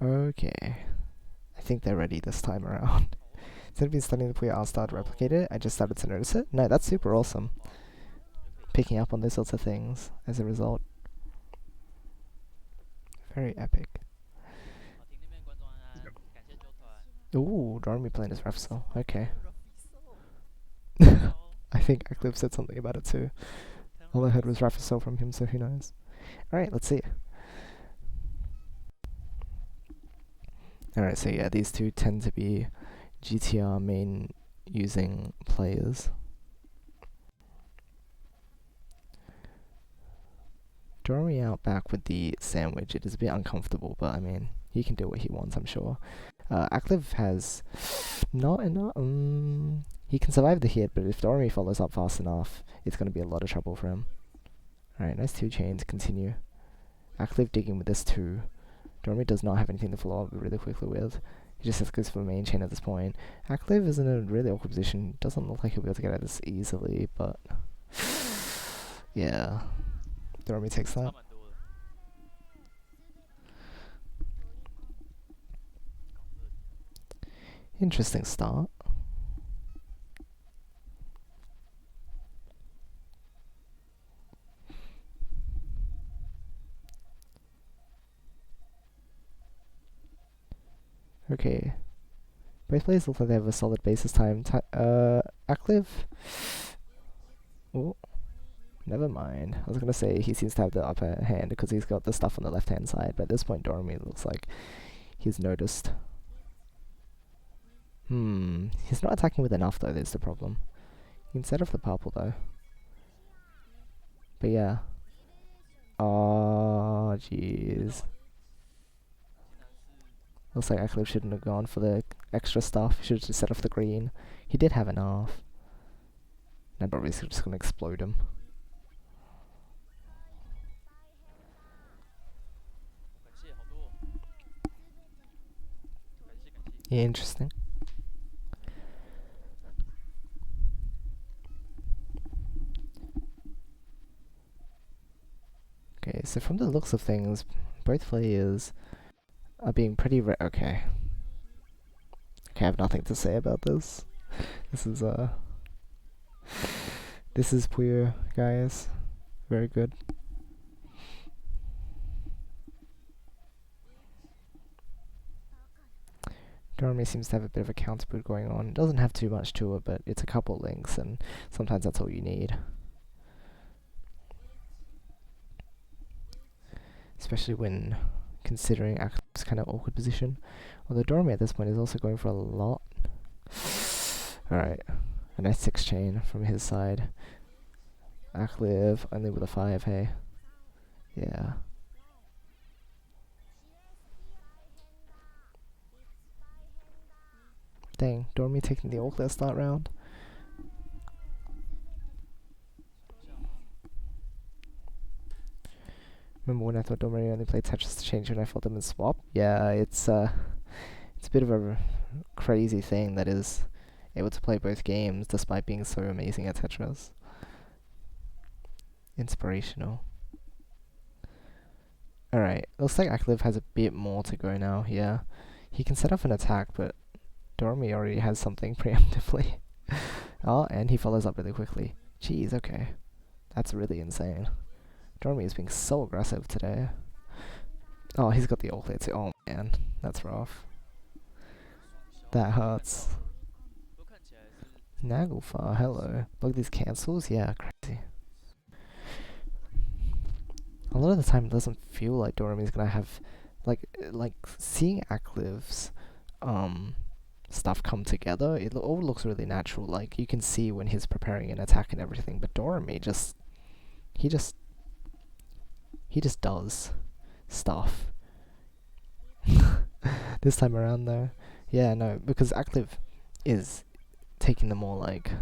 Okay. I think they're ready this time around. Instead of been studying the Puyo, I'll start to replicate it. I just started to notice it. No, that's super awesome. Picking up on those sorts of things as a result. Very epic. Ooh, Doremy playing his ref cell. Okay. I think Acliv said something about it too. All I heard was ref cell from him, so who knows. Alright, let's see. Alright, so yeah, these two tend to be GTR main using players. Doremy out back with the sandwich. It is a bit uncomfortable, but I mean, he can do what he wants, I'm sure. Acliv has not enough. He can survive the hit, but if Doremy follows up fast enough, it's going to be a lot of trouble for him. Alright, nice 2 chains. Continue. Acliv digging with this 2. Doremy does not have anything to follow up really quickly with. He just has to go for the main chain at this point. Acliv is in a really awkward position. Doesn't look like he'll be able to get out of this easily, but yeah. Doremy takes that. Interesting start. Okay. Both players look like they have a solid base this time. Acliv? Oh, never mind. I was gonna say he seems to have the upper hand because he's got the stuff on the left hand side, but at this point Doremy looks like he's noticed. He's not attacking with enough though, there's the problem. He can set off the purple though. But yeah. Oh, jeez. Looks like Acliv shouldn't have gone for the extra stuff. He should have just set off the green. He did have enough. Now Doreme's just gonna explode him. Yeah, interesting. Okay, so from the looks of things, both players are being pretty okay. Okay, I have nothing to say about this. This is Puyo, guys. Very good. Doremy seems to have a bit of a counter boot going on. It doesn't have too much to it, but it's a couple links, and sometimes that's all you need. Especially when considering Acliv's kind of awkward position. Although Doremy at this point is also going for a lot. Alright, a nice 6 chain from his side. Acliv only with a 5, hey. Yeah. Dang, Doremy taking the awkward start round. Remember when I thought Doremy only played Tetris to change when I fought them in swap? Yeah, it's a bit of a crazy thing that is able to play both games despite being so amazing at Tetris. Inspirational. Alright, looks like Acliv has a bit more to go now, yeah. He can set up an attack, but Doremy already has something preemptively. Oh, and he follows up really quickly. Jeez, okay. That's really insane. Doremy is being so aggressive today. Oh, he's got the all clear too. Oh man, that's rough. That hurts. Nagelfar, hello. Look at these cancels, yeah, crazy. A lot of the time it doesn't feel like Doremy's gonna have like seeing Acliv's stuff come together, it all looks really natural. Like you can see when he's preparing an attack and everything, but Doremy he just does stuff. This time around though, yeah, no, because Acliv is taking the more like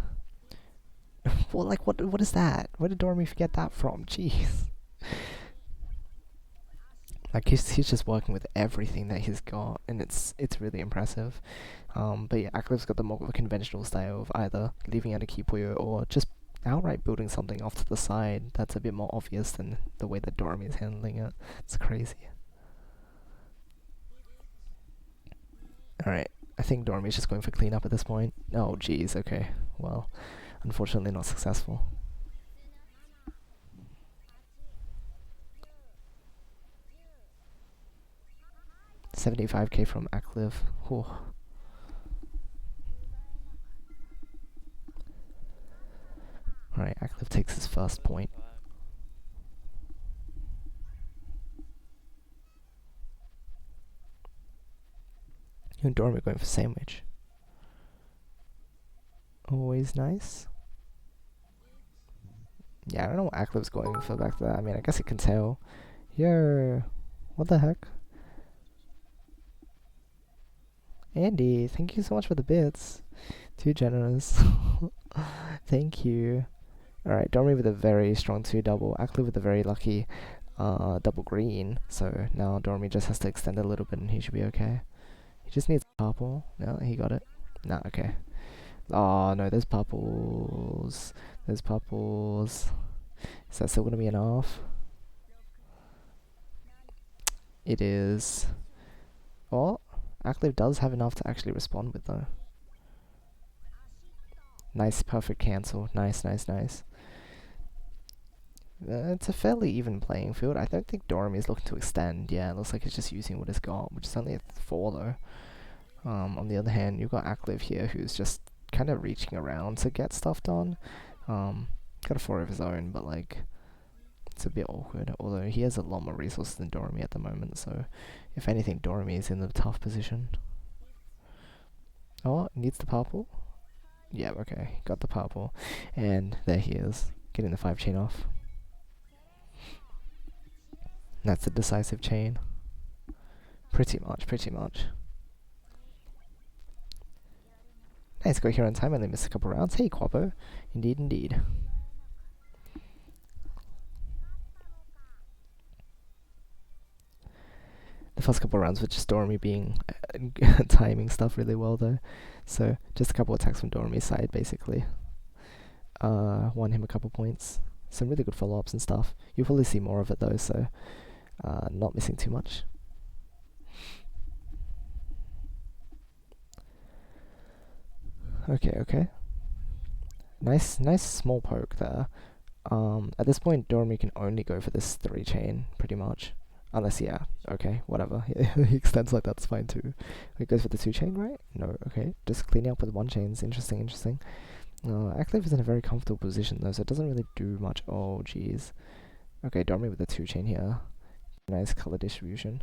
well, like what is that? Where did Doremy get that from? Jeez. Like he's just working with everything that he's got, and it's really impressive. But yeah, Acliv's got the more conventional style of either leaving out a key Puyo or just outright building something off to the side that's a bit more obvious than the way that Doremy is handling it. It's crazy. Alright, I think Doremy's just going for cleanup at this point. Oh jeez, okay. Well, unfortunately not successful. $75k from acliv. Whew. Alright, acliv takes his first point. And Doremy going for sandwich. Always nice. Yeah, I don't know what acliv's going for back there. I mean, I guess it can tell. Yo, what the heck? Andy, thank you so much for the bits. Too generous. Thank you. Alright, Doremy with a very strong 2 double. Acliv with a very lucky double green. So now Doremy just has to extend it a little bit and he should be okay. He just needs purple. No, he got it. Nah, okay. Oh no, there's purples. There's purples. Is that still gonna be enough? It is. Oh, acliv does have enough to actually respond with though. Nice, perfect cancel. Nice, nice, nice. It's a fairly even playing field. I don't think Doremy is looking to extend. Yeah, it looks like he's just using what he's got, which is only a 4 though. On the other hand, you've got acliv here, who's just kind of reaching around to get stuff done. Got a 4 of his own, but like, it's a bit awkward. Although he has a lot more resources than Doremy at the moment, so if anything, Doremy is in a tough position. Oh, needs the purple. Yeah, okay, got the purple, and there he is, getting the 5 chain off. That's a decisive chain. Pretty much, pretty much. Nice, got here on time, only missed a couple rounds. Hey, Quapo. Indeed, indeed. The first couple rounds were just Doremy being timing stuff really well though. So just a couple attacks from Doremy's side basically. Won him a couple points. Some really good follow-ups and stuff. You'll probably see more of it though, so not missing too much. Okay, okay. Nice small poke there. At this point, Doremy can only go for this 3 chain, pretty much. Unless, yeah, okay, whatever. He extends like that's fine too. He goes for the 2 chain, right? No, okay. Just cleaning up with 1 chains. Interesting, interesting. acliv is in a very comfortable position though, so it doesn't really do much. Oh, jeez. Okay, Doremy with the 2 chain here. Nice color distribution.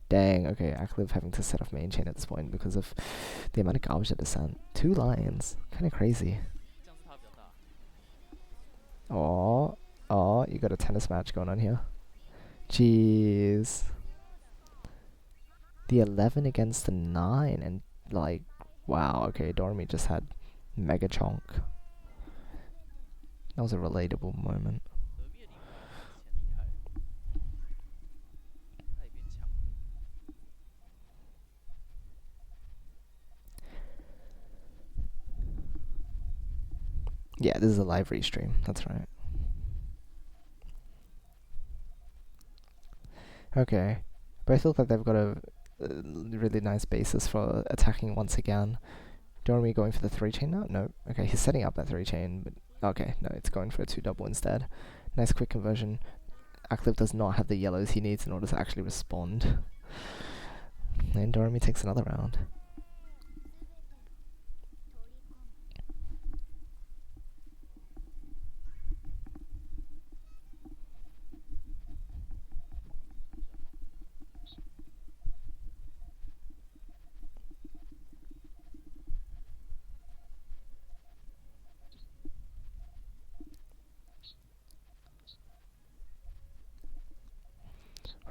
Dang, okay, acliv having to set off main chain at this point because of the amount of garbage that is sent. 2 lions. Kind of crazy. Oh, you got a tennis match going on here. Jeez. The 11 against the 9, and like, wow, okay, Doremy just had mega chonk. That was a relatable moment. Yeah, this is a live restream, that's right. Okay, both look like they've got a really nice basis for attacking once again. Doremy going for the 3 chain now? No. Okay, he's setting up that 3 chain, but okay, no, it's going for a 2 double instead. Nice quick conversion. acliv does not have the yellows he needs in order to actually respond. And Doremy takes another round.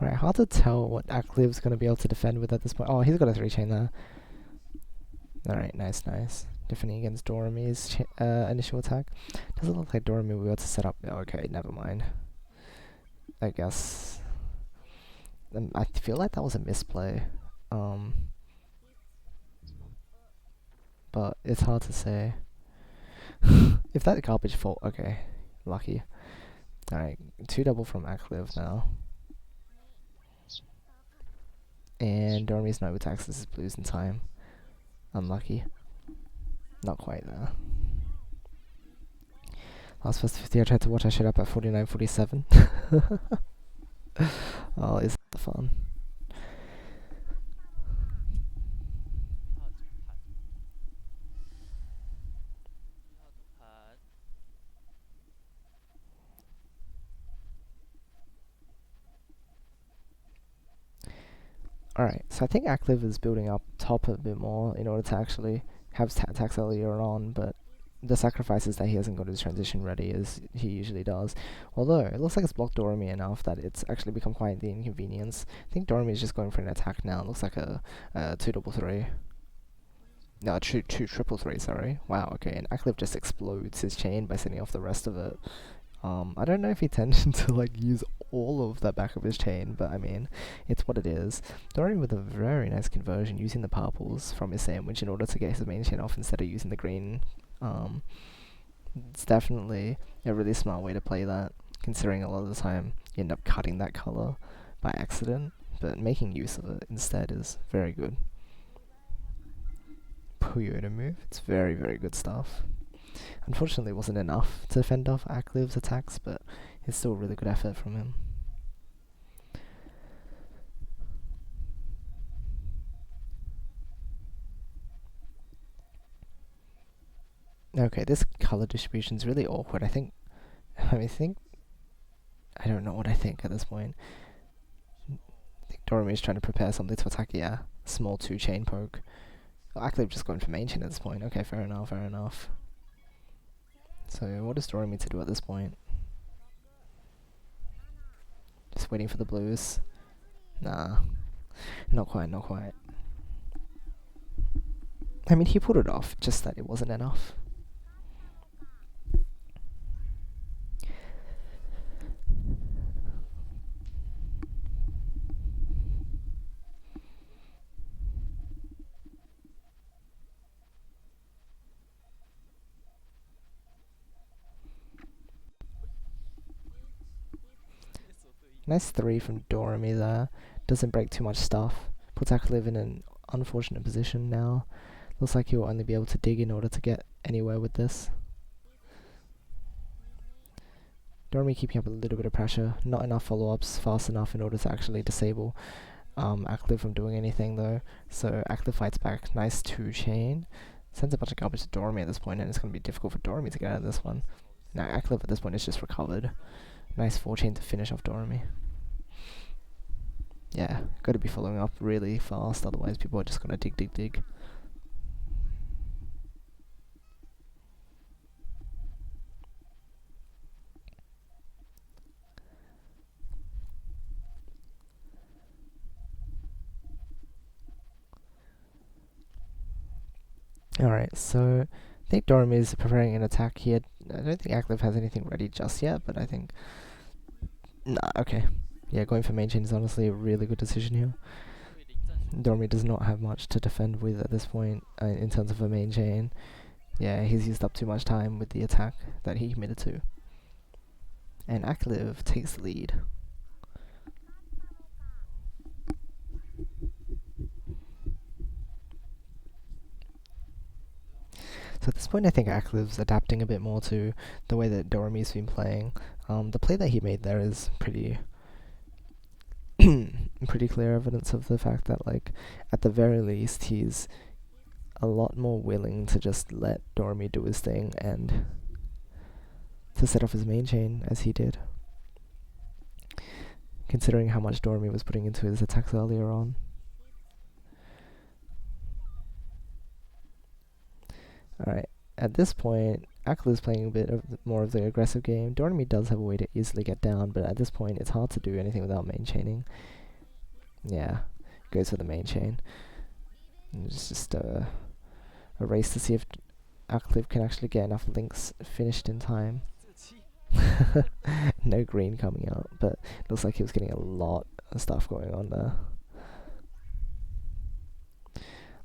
Right, hard to tell what acliv's going to be able to defend with at this point. Oh, he's got a 3 chain there. Alright, nice, nice. Defending against Doremy's initial attack. Doesn't look like Doremy will be able to set up. Oh, okay, never mind. I guess. I feel like that was a misplay. But it's hard to say. If that garbage fall, okay, lucky. Alright, 2 double from acliv now. And Doremy's no attacks, this is blues in time. Unlucky. Not quite there. Last ft50 I tried to watch, I showed up at 49:47. Oh, is that fun? Alright, so I think acliv is building up top a bit more in order to actually have attacks earlier on, but the sacrifice is that he hasn't got his transition ready as he usually does. Although, it looks like it's blocked Doremy enough that it's actually become quite the inconvenience. I think Doremy is just going for an attack now. It looks like a 2-3-3. No, 2-3-3, sorry. Wow, okay, and acliv just explodes his chain by setting off the rest of it. I don't know if he tended to like use all of that back of his chain, but I mean, it's what it is. Doremy with a very nice conversion using the purples from his sandwich in order to get his main chain off instead of using the green. It's definitely a really smart way to play that, considering a lot of the time you end up cutting that color by accident, but making use of it instead is very good. Puyo to move, it's very, very good stuff. Unfortunately, it wasn't enough to fend off acliv's attacks, but it's still a really good effort from him. Okay, this color distribution is really awkward. I don't know what I think at this point. I think Doremy is trying to prepare something to attack, yeah. Small 2 chain poke. Oh, acliv just going for main chain at this point. Okay, fair enough, fair enough. So, what is Doremy to do at this point? Just waiting for the blues. Nah. Not quite, not quite. I mean, he pulled it off, just that it wasn't enough. Nice 3 from Doremy there. Doesn't break too much stuff. Puts acliv in an unfortunate position now. Looks like he'll only be able to dig in order to get anywhere with this. Doremy keeping up a little bit of pressure. Not enough follow-ups fast enough in order to actually disable acliv from doing anything though. So acliv fights back. Nice 2 chain. Sends a bunch of garbage to Doremy at this point, and it's going to be difficult for Doremy to get out of this one. Now acliv at this point is just recovered. Nice 4 chain to finish off Doremy. Yeah, got to be following up really fast, otherwise people are just going to dig. Alright, so I think Doremy is preparing an attack here. I don't think acliv has anything ready just yet, but I think... Nah, okay. Yeah, going for main chain is honestly a really good decision here. Doremy does not have much to defend with at this point in terms of a main chain. Yeah, he's used up too much time with the attack that he committed to. And acliv takes the lead. So at this point I think acliv's adapting a bit more to the way that Doremy's been playing. The play that he made there is pretty clear evidence of the fact that, like, at the very least, he's a lot more willing to just let Doremy do his thing and to set off his main chain as he did, considering how much Doremy was putting into his attacks earlier on. Alright, at this point, acliv's playing a bit more of the aggressive game. Doremy does have a way to easily get down, but at this point it's hard to do anything without main chaining. Yeah, goes for the main chain. And it's just a race to see if acliv can actually get enough links finished in time. No green coming out, but it looks like he was getting a lot of stuff going on there.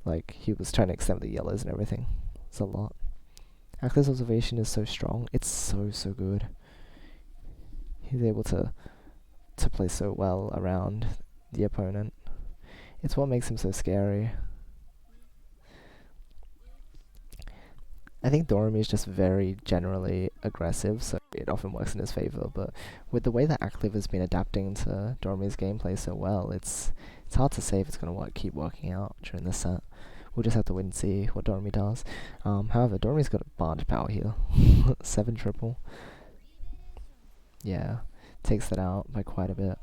Like, he was trying to extend the yellows and everything. It's a lot. Acliv's observation is so strong. It's so good. He's able to play so well around the opponent. It's what makes him so scary. I think Doremy is just very generally aggressive, so it often works in his favor. But with the way that acliv has been adapting to Doremy's gameplay so well, it's hard to say if it's gonna keep working out during the set. We'll just have to wait and see what Doremy does. However, Doremy's got a barge power here. 7 triple. Yeah, takes that out by quite a bit.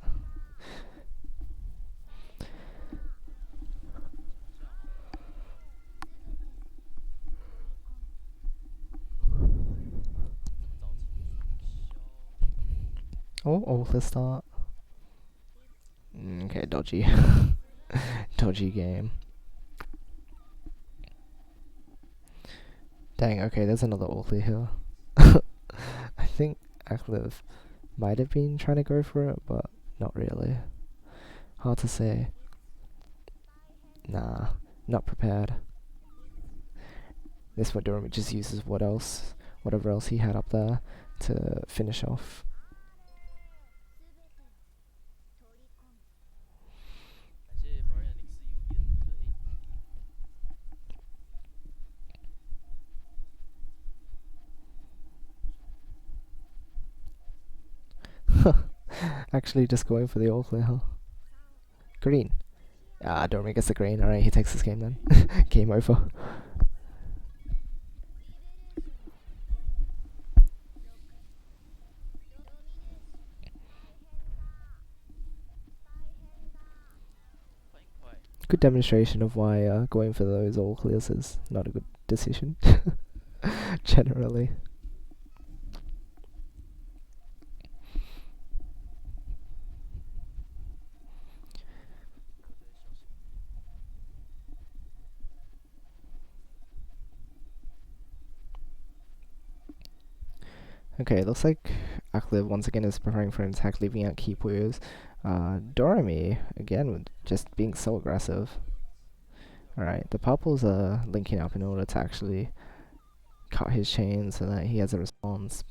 Oh, let's start. Okay, dodgy. Dodgy game. Dang, okay, there's another ulti here. I think acliv might have been trying to go for it, but not really. Hard to say. Nah, not prepared. This one Doremy just uses whatever else he had up there to finish off. Actually just going for the all clear, huh? Green. Ah, Doremy gets the green. Alright, he takes this game then. Game over. Good demonstration of why going for those all clears is not a good decision. Generally. Okay, looks like acliv once again is preparing for an attack, leaving out key Puyos. Doremy, again, just being so aggressive. Alright, the purples are linking up in order to actually cut his chain so that he has a response.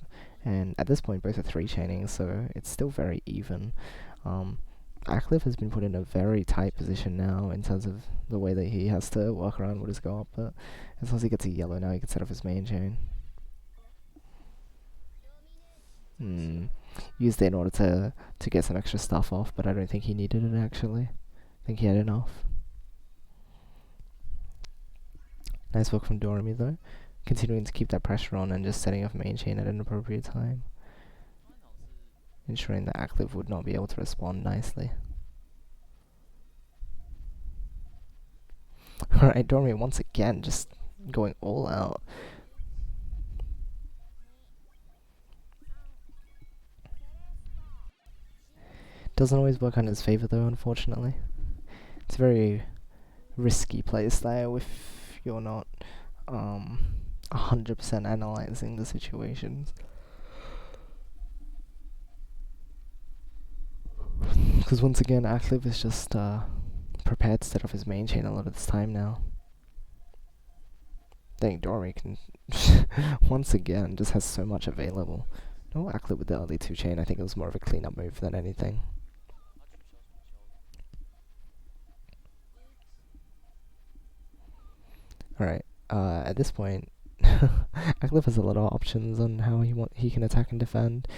And at this point, both are 3-chaining, so it's still very even. acliv has been put in a very tight position now in terms of the way that he has to work around with his go-up, but as long as he gets a yellow now, he can set up his main chain. Used it in order to get some extra stuff off, but I don't think he needed it actually. I think he had enough. Nice work from Doremy though, continuing to keep that pressure on and just setting up main chain at an appropriate time, ensuring that acliv would not be able to respond nicely. Alright, Doremy once again just going all out. Doesn't always work on his favour though, unfortunately. It's a very risky playstyle if you're not 100% analysing the situations. Because once again, acliv is just prepared to set off his main chain a lot of this time now. I think Doremy can once again just has so much available. No, acliv with the early 2-chain, I think it was more of a cleanup move than anything. Alright, at this point, acliv has a lot of options on how he can attack and defend,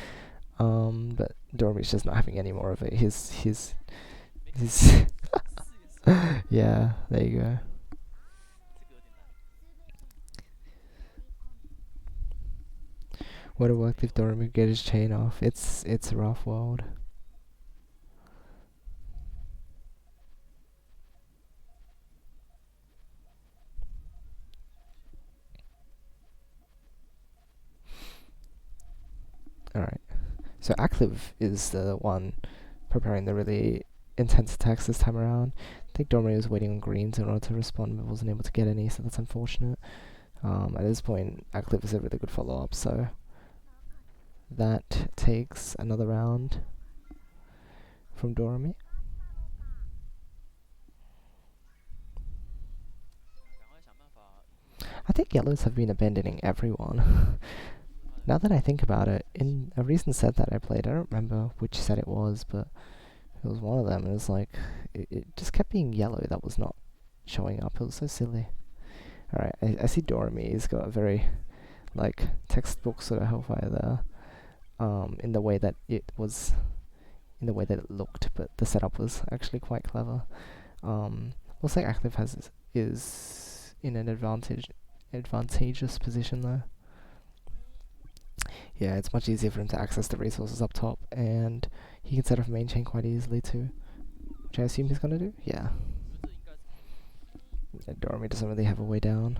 but Doremy's just not having any more of it. His yeah, there you go. Would have worked if Doremy could get his chain off. It's a rough world. Alright, so acliv is the one preparing the really intense attacks this time around. I think Doremy was waiting on greens in order to respond but wasn't able to get any, so that's unfortunate. At this point, acliv is a really good follow-up, so that takes another round from Doremy. I think yellows have been abandoning everyone. Now that I think about it, in a recent set that I played, I don't remember which set it was, but it was one of them, and it was like, it just kept being yellow that was not showing up. It was so silly. Alright, I see Doremy. He's got a very, like, textbook sort of Hellfire there. In the way that it was, in the way that it looked, but the setup was actually quite clever. Looks like Active is in an advantageous position though. Yeah, it's much easier for him to access the resources up top, and he can set up a main chain quite easily too, which I assume he's gonna do. Yeah. Doremy doesn't really have a way down.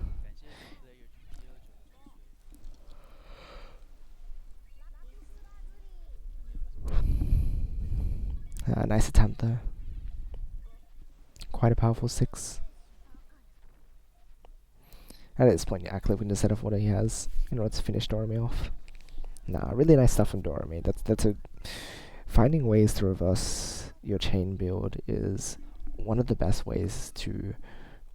Nice attempt though. Quite a powerful 6. At this point, Acliv can just set off what he has in order to finish Doremy off. Nah, really nice stuff from Doremy. Finding ways to reverse your chain build is one of the best ways to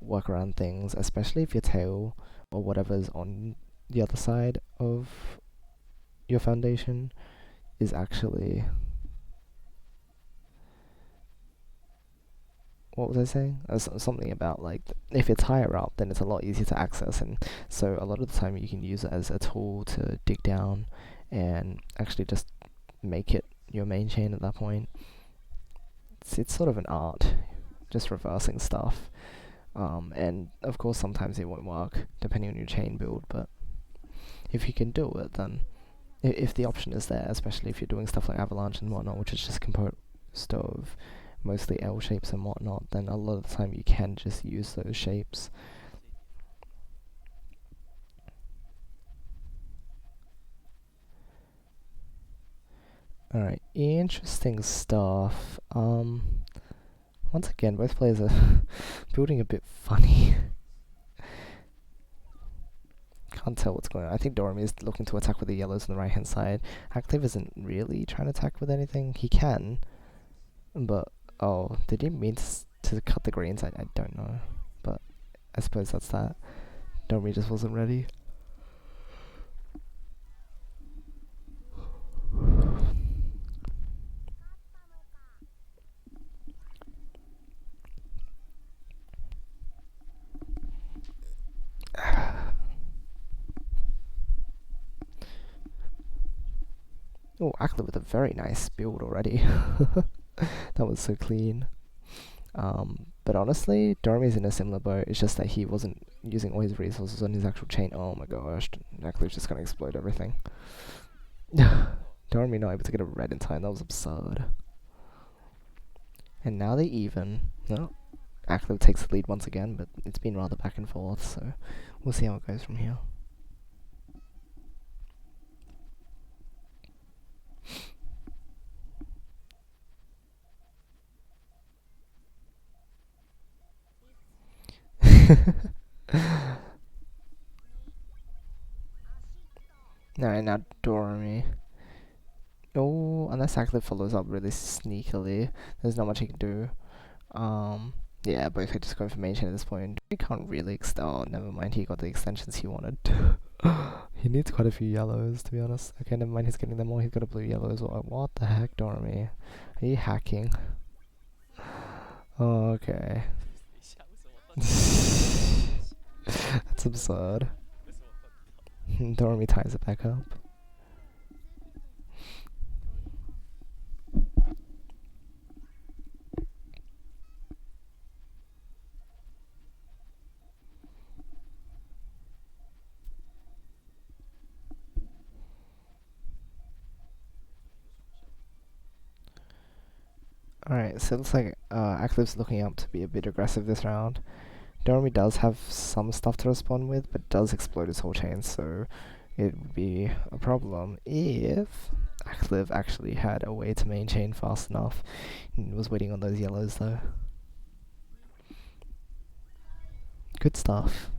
work around things, especially if your tail or whatever's on the other side of your foundation is actually... What was I saying? Something about, like, if it's higher up, then it's a lot easier to access, and so a lot of the time you can use it as a tool to dig down and actually just make it your main chain at that point. It's sort of an art, just reversing stuff. And of course sometimes it won't work, depending on your chain build, but if you can do it, then if the option is there, especially if you're doing stuff like Avalanche and whatnot, which is just composed of mostly L shapes and whatnot, then a lot of the time you can just use those shapes. Alright, interesting stuff. Once again, both players are building a bit funny. Can't tell what's going on. I think Doremy is looking to attack with the yellows on the right hand side. Active isn't really trying to attack with anything. He can, but oh, did he mean to cut the greens? I don't know, but I suppose that's that. Doremy just wasn't ready. Oh, Ackley with a very nice build already. That was so clean. But honestly, Doremy's in a similar boat. It's just that he wasn't using all his resources on his actual chain. Oh my gosh, Ackley's just gonna explode everything. Doremy not able to get a red in time. That was absurd. And now they even. No, Ackley takes the lead once again, but it's been rather back and forth. So we'll see how it goes from here. Alright, now Doremy. Oh, unless Ackley follows up really sneakily, there's not much he can do. Yeah, both are just going for main chain at this point. He can't really oh, never mind, he got the extensions he wanted. He needs quite a few yellows, to be honest. Okay, never mind, he's getting them all. He's got a blue yellow as well. What the heck, Doremy? Are you hacking? Oh, okay. That's absurd. Doremy ties it back up. Alright, so it looks like Ackliv's looking up to be a bit aggressive this round. Doremy does have some stuff to respond with, but does explode his whole chain, so it would be a problem if Acliv actually had a way to main chain fast enough and was waiting on those yellows though. Good stuff.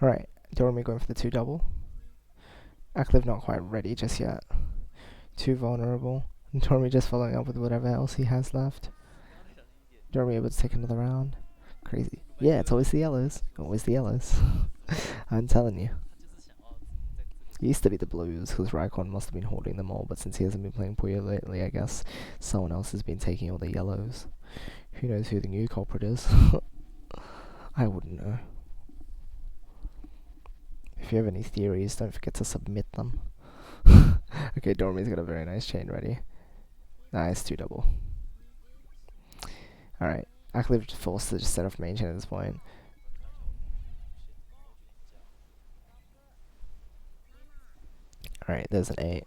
Alright, Doremy going for the 2 double. Acliv not quite ready just yet. Too vulnerable. Doremy just following up with whatever else he has left. Doremy able to take another round. Crazy. Yeah, it's always the yellows. Always the yellows. I'm telling you. It used to be the blues, because Raikon must have been holding them all, but since he hasn't been playing Puyo lately, I guess someone else has been taking all the yellows. Who knows who the new culprit is? I wouldn't know. If you have any theories, don't forget to submit them. Okay, Doremy's got a very nice chain ready. Nice, 2 double. Alright, acliv forced to just set off main chain at this point. Alright, there's an 8.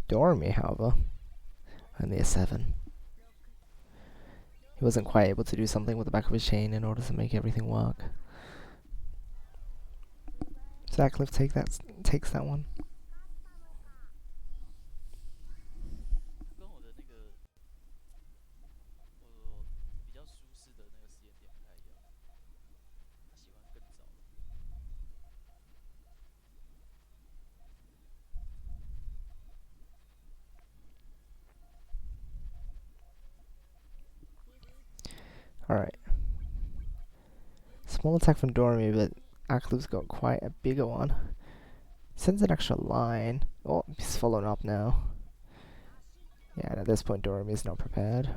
Doremy, however, only a 7. He wasn't quite able to do something with the back of his chain in order to make everything work. So acliv takes that one. Alright. Small attack from Doremy, but acliv's got quite a bigger one. Sends an extra line. Oh, he's following up now. Yeah, and at this point Doremy's not prepared.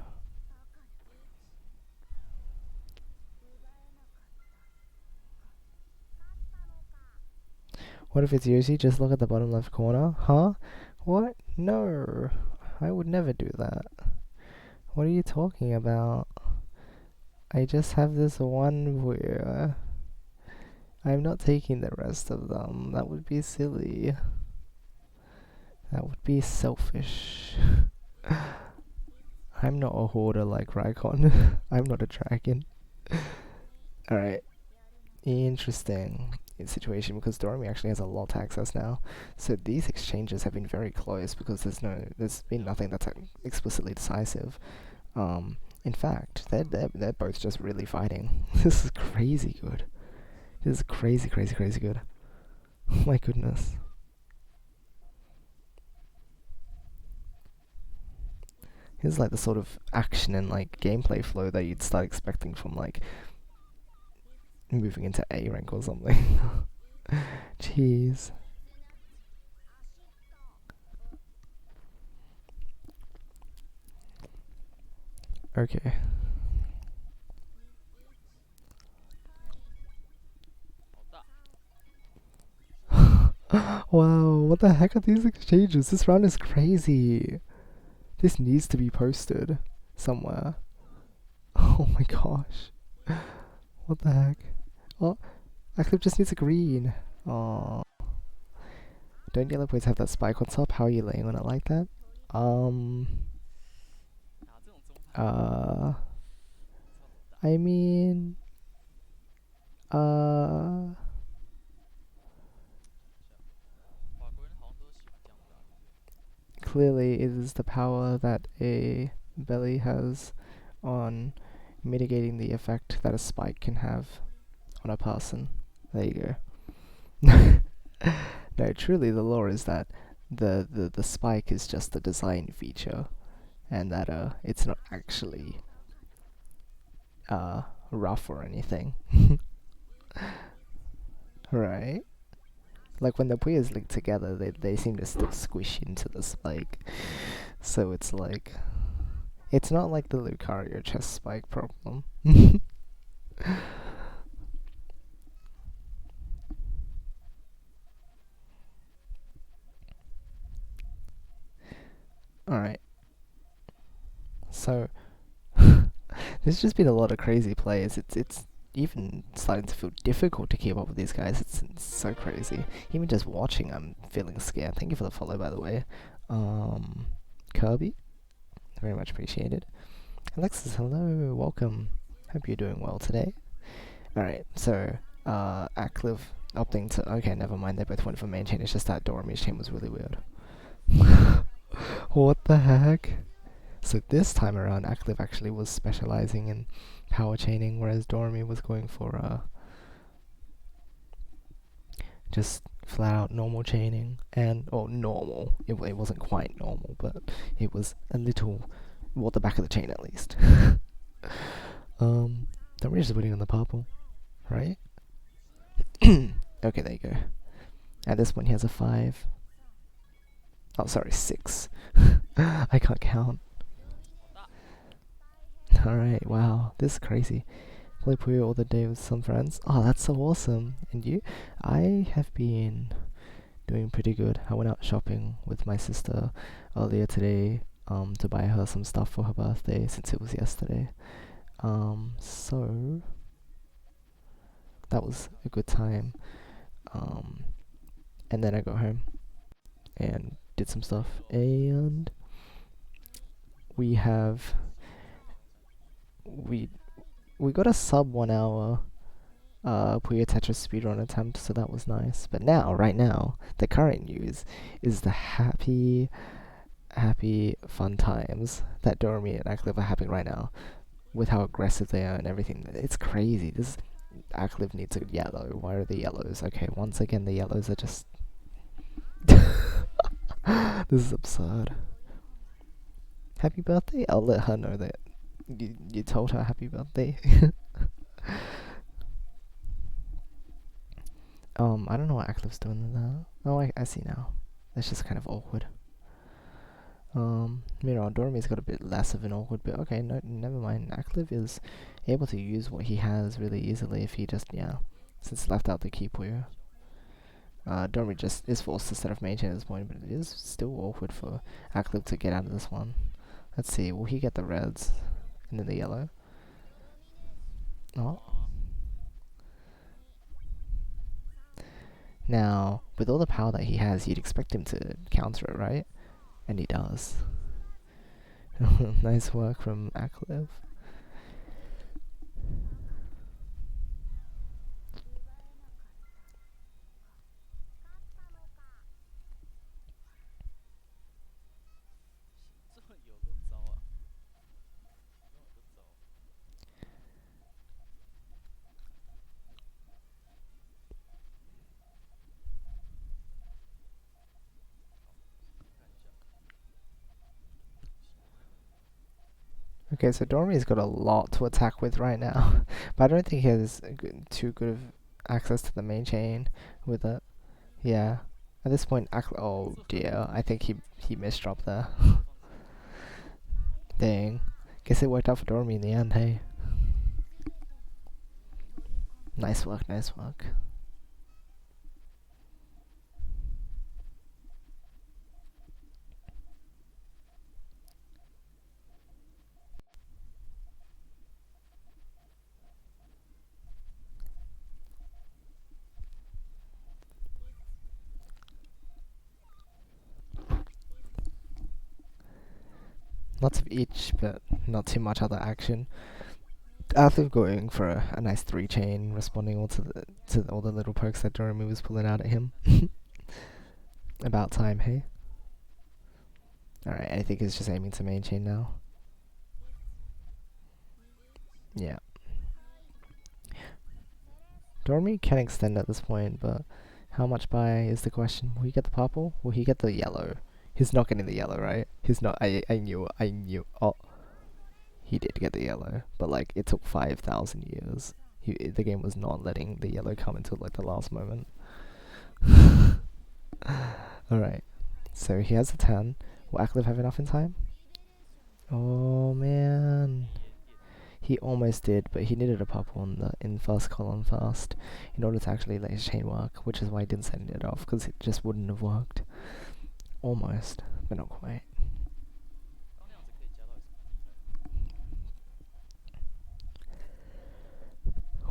What if it's Yoshi? Just look at the bottom left corner. Huh? What? No. I would never do that. What are you talking about? I just have this one where I'm not taking the rest of them. That would be silly. That would be selfish. I'm not a hoarder like Raikon. I'm not a dragon. Alright. Interesting situation, because Doremy actually has a lot of access now. So these exchanges have been very close because there's been nothing that's explicitly decisive. In fact, they're both just really fighting. This is crazy good. This is crazy good. Oh my goodness. Here's like the sort of action and like gameplay flow that you'd start expecting from like moving into A rank or something. Jeez. Okay. Wow, what the heck are these exchanges? This round is crazy. This needs to be posted somewhere. Oh my gosh. What the heck? Oh, acliv just needs a green. Oh. Don't yellow boys have that spike on top? How are you laying on it like that? I mean, clearly it is the power that a belly has on mitigating the effect that a spike can have on a person. There you go. No, truly the lore is that the spike is just a design feature, and that it's not actually rough or anything. Right? Like when the Puyas link together, they seem to still squish into the spike. So it's like, it's not like the Lucario chest spike problem. Alright. So there's just been a lot of crazy plays. It's even starting to feel difficult to keep up with these guys. It's so crazy. Even just watching, I'm feeling scared. Thank you for the follow, by the way. Kirby, very much appreciated. Alexis, hello, welcome. Hope you're doing well today. Alright, so acliv opting to, okay, never mind, they both went for main chain. It's just that Doremy's chain was really weird. What the heck? So this time around, acliv actually was specializing in power chaining, whereas Doremy was going for just flat out normal chaining. And, or normal, it wasn't quite normal, but it was a little Well, the back of the chain at least. Doremy's just waiting on the purple, right? Okay, there you go. At this point, he has a 5. Oh, sorry, 6. I can't count. Alright, wow, this is crazy. Play Puyo all the day with some friends. Oh, that's so awesome. And you? I have been doing pretty good. I went out shopping with my sister earlier today to buy her some stuff for her birthday since it was yesterday. So that was a good time. And then I got home and did some stuff, and we got a sub 1 hour Puyo Tetris speedrun attempt, so that was nice. But now, right now, the current news is the happy fun times that Doremy and Acliv are having right now, with how aggressive they are and everything. It's crazy. This Acliv needs a yellow. Why are the yellows? Okay, once again the yellows are just this is absurd. Happy birthday? I'll let her know that you told her happy birthday. I don't know what Acliv's doing with that. Oh, I see now. That's just kind of awkward. Meanwhile, Doremy's got a bit less of an awkward bit. Okay, no, never mind. Acliv is able to use what he has really easily if he just, since left out the key Puyo. Doremy just is forced to set off main chain at this point, but it is still awkward for Acliv to get out of this one. Let's see, will he get the reds and then the yellow? Oh. Now, with all the power that he has, you'd expect him to counter it, right? And he does. Nice work from Acliv. Okay, so Doremy's got a lot to attack with right now, but I don't think he has too good of access to the main chain with it. Yeah, at this point, oh dear, I think he misdropped there. Dang, guess it worked out for Doremy in the end, hey. Nice work, nice work. Lots of each, but not too much other action. After going for a nice 3 chain, responding all to all the little pokes that Doremy was pulling out at him. About time, hey? Alright, I think he's just aiming to main chain now. Yeah. Doremy can extend at this point, but how much by is the question. Will he get the purple? Will he get the yellow? He's not getting the yellow, right? He's not. I knew. Oh, he did get the yellow, but like it took 5,000 years. The game was not letting the yellow come until like the last moment. All right, so he has a 10. Will Acliv have enough in time? Oh man, he almost did, but he needed a purple in first column first in order to actually let his chain work, which is why he didn't send it off, because it just wouldn't have worked. Almost, but not quite.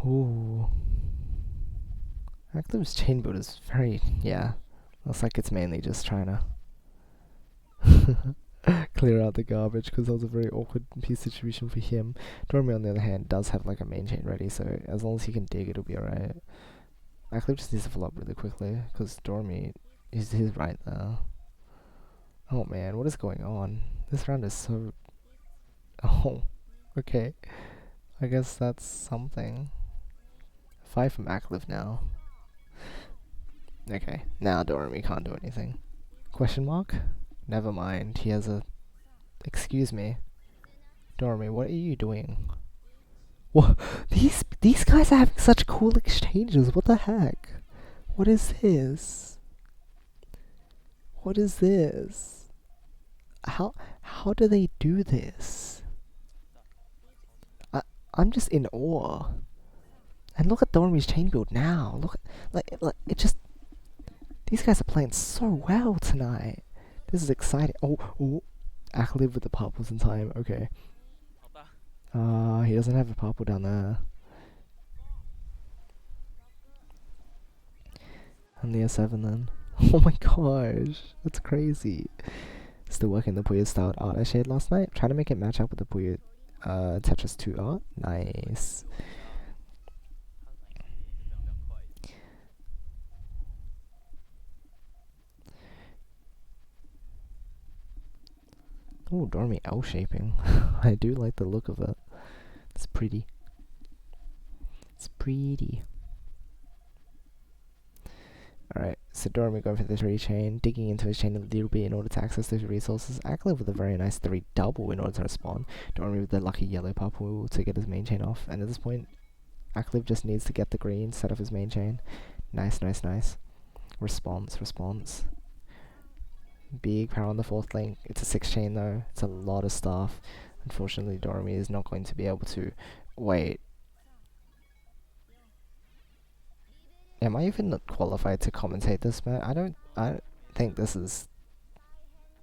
Ooh. Active's chain build is very, looks like it's mainly just trying to clear out the garbage, because that was a very awkward piece distribution for him. Doremy, on the other hand, does have like a main chain ready, so as long as he can dig, it'll be alright. Active just needs to follow up really quickly, because Doremy, he's right there. Oh man, what is going on? This round is so... Oh, okay. I guess that's something. 5 from Acliv now. Okay, now Doremy can't do anything. Question mark? Never mind, he has a... Excuse me. Doremy, what are you doing? What? These guys are having such cool exchanges. What the heck? What is this? What is this? How do they do this? I'm just in awe. And look at Doremy's chain build now. Look at like it just. These guys are playing so well tonight. This is exciting. Oh, acliv with the purples in time. Okay. He doesn't have a purple down there. Only a 7 then. Oh my gosh, that's crazy. Still working the Puyo styled art I shared last night. Trying to make it match up with the Puyo Tetris 2 art. Nice. Oh, Doremy L-shaping. I do like the look of it. It's pretty. It's pretty. Alright, so Doremy going for the 3 chain, digging into his chain a little bit in order to access those resources. Acliv with a very nice 3 double in order to respond. Doremy with the lucky yellow purple to get his main chain off. And at this point, Acliv just needs to get the green, set up his main chain. Nice, nice, nice. Response. Big power on the 4th link. It's a 6 chain though. It's a lot of stuff. Unfortunately, Doremy is not going to be able to... Wait. Am I even not qualified to commentate this, man? I don't think this is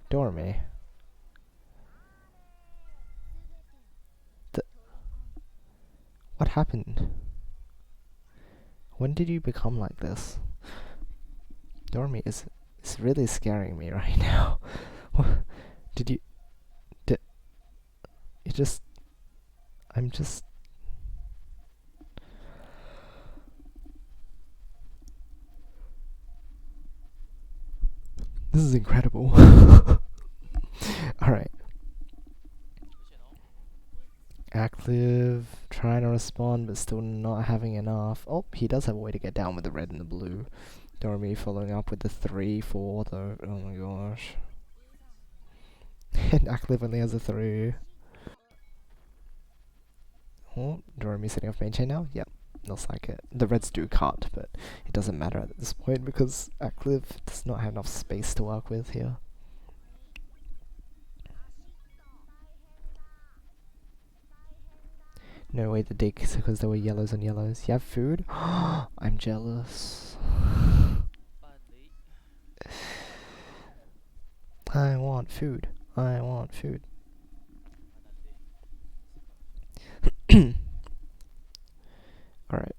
Doremy. What happened? When did you become like this? Doremy is really scaring me right now. I'm just... This is incredible. Alright. Acliv trying to respond but still not having enough. Oh, he does have a way to get down with the red and the blue. Doremy following up with the 3-4 though. Oh my gosh. And Acliv only has a 3. Oh, Doremy setting off main chain now? Yep, looks like it. The reds do cut, but it doesn't matter at this point because Acliv does not have enough space to work with here. No way to dig because there were yellows and yellows. You have food? I'm jealous. I want food. I want food. Alright.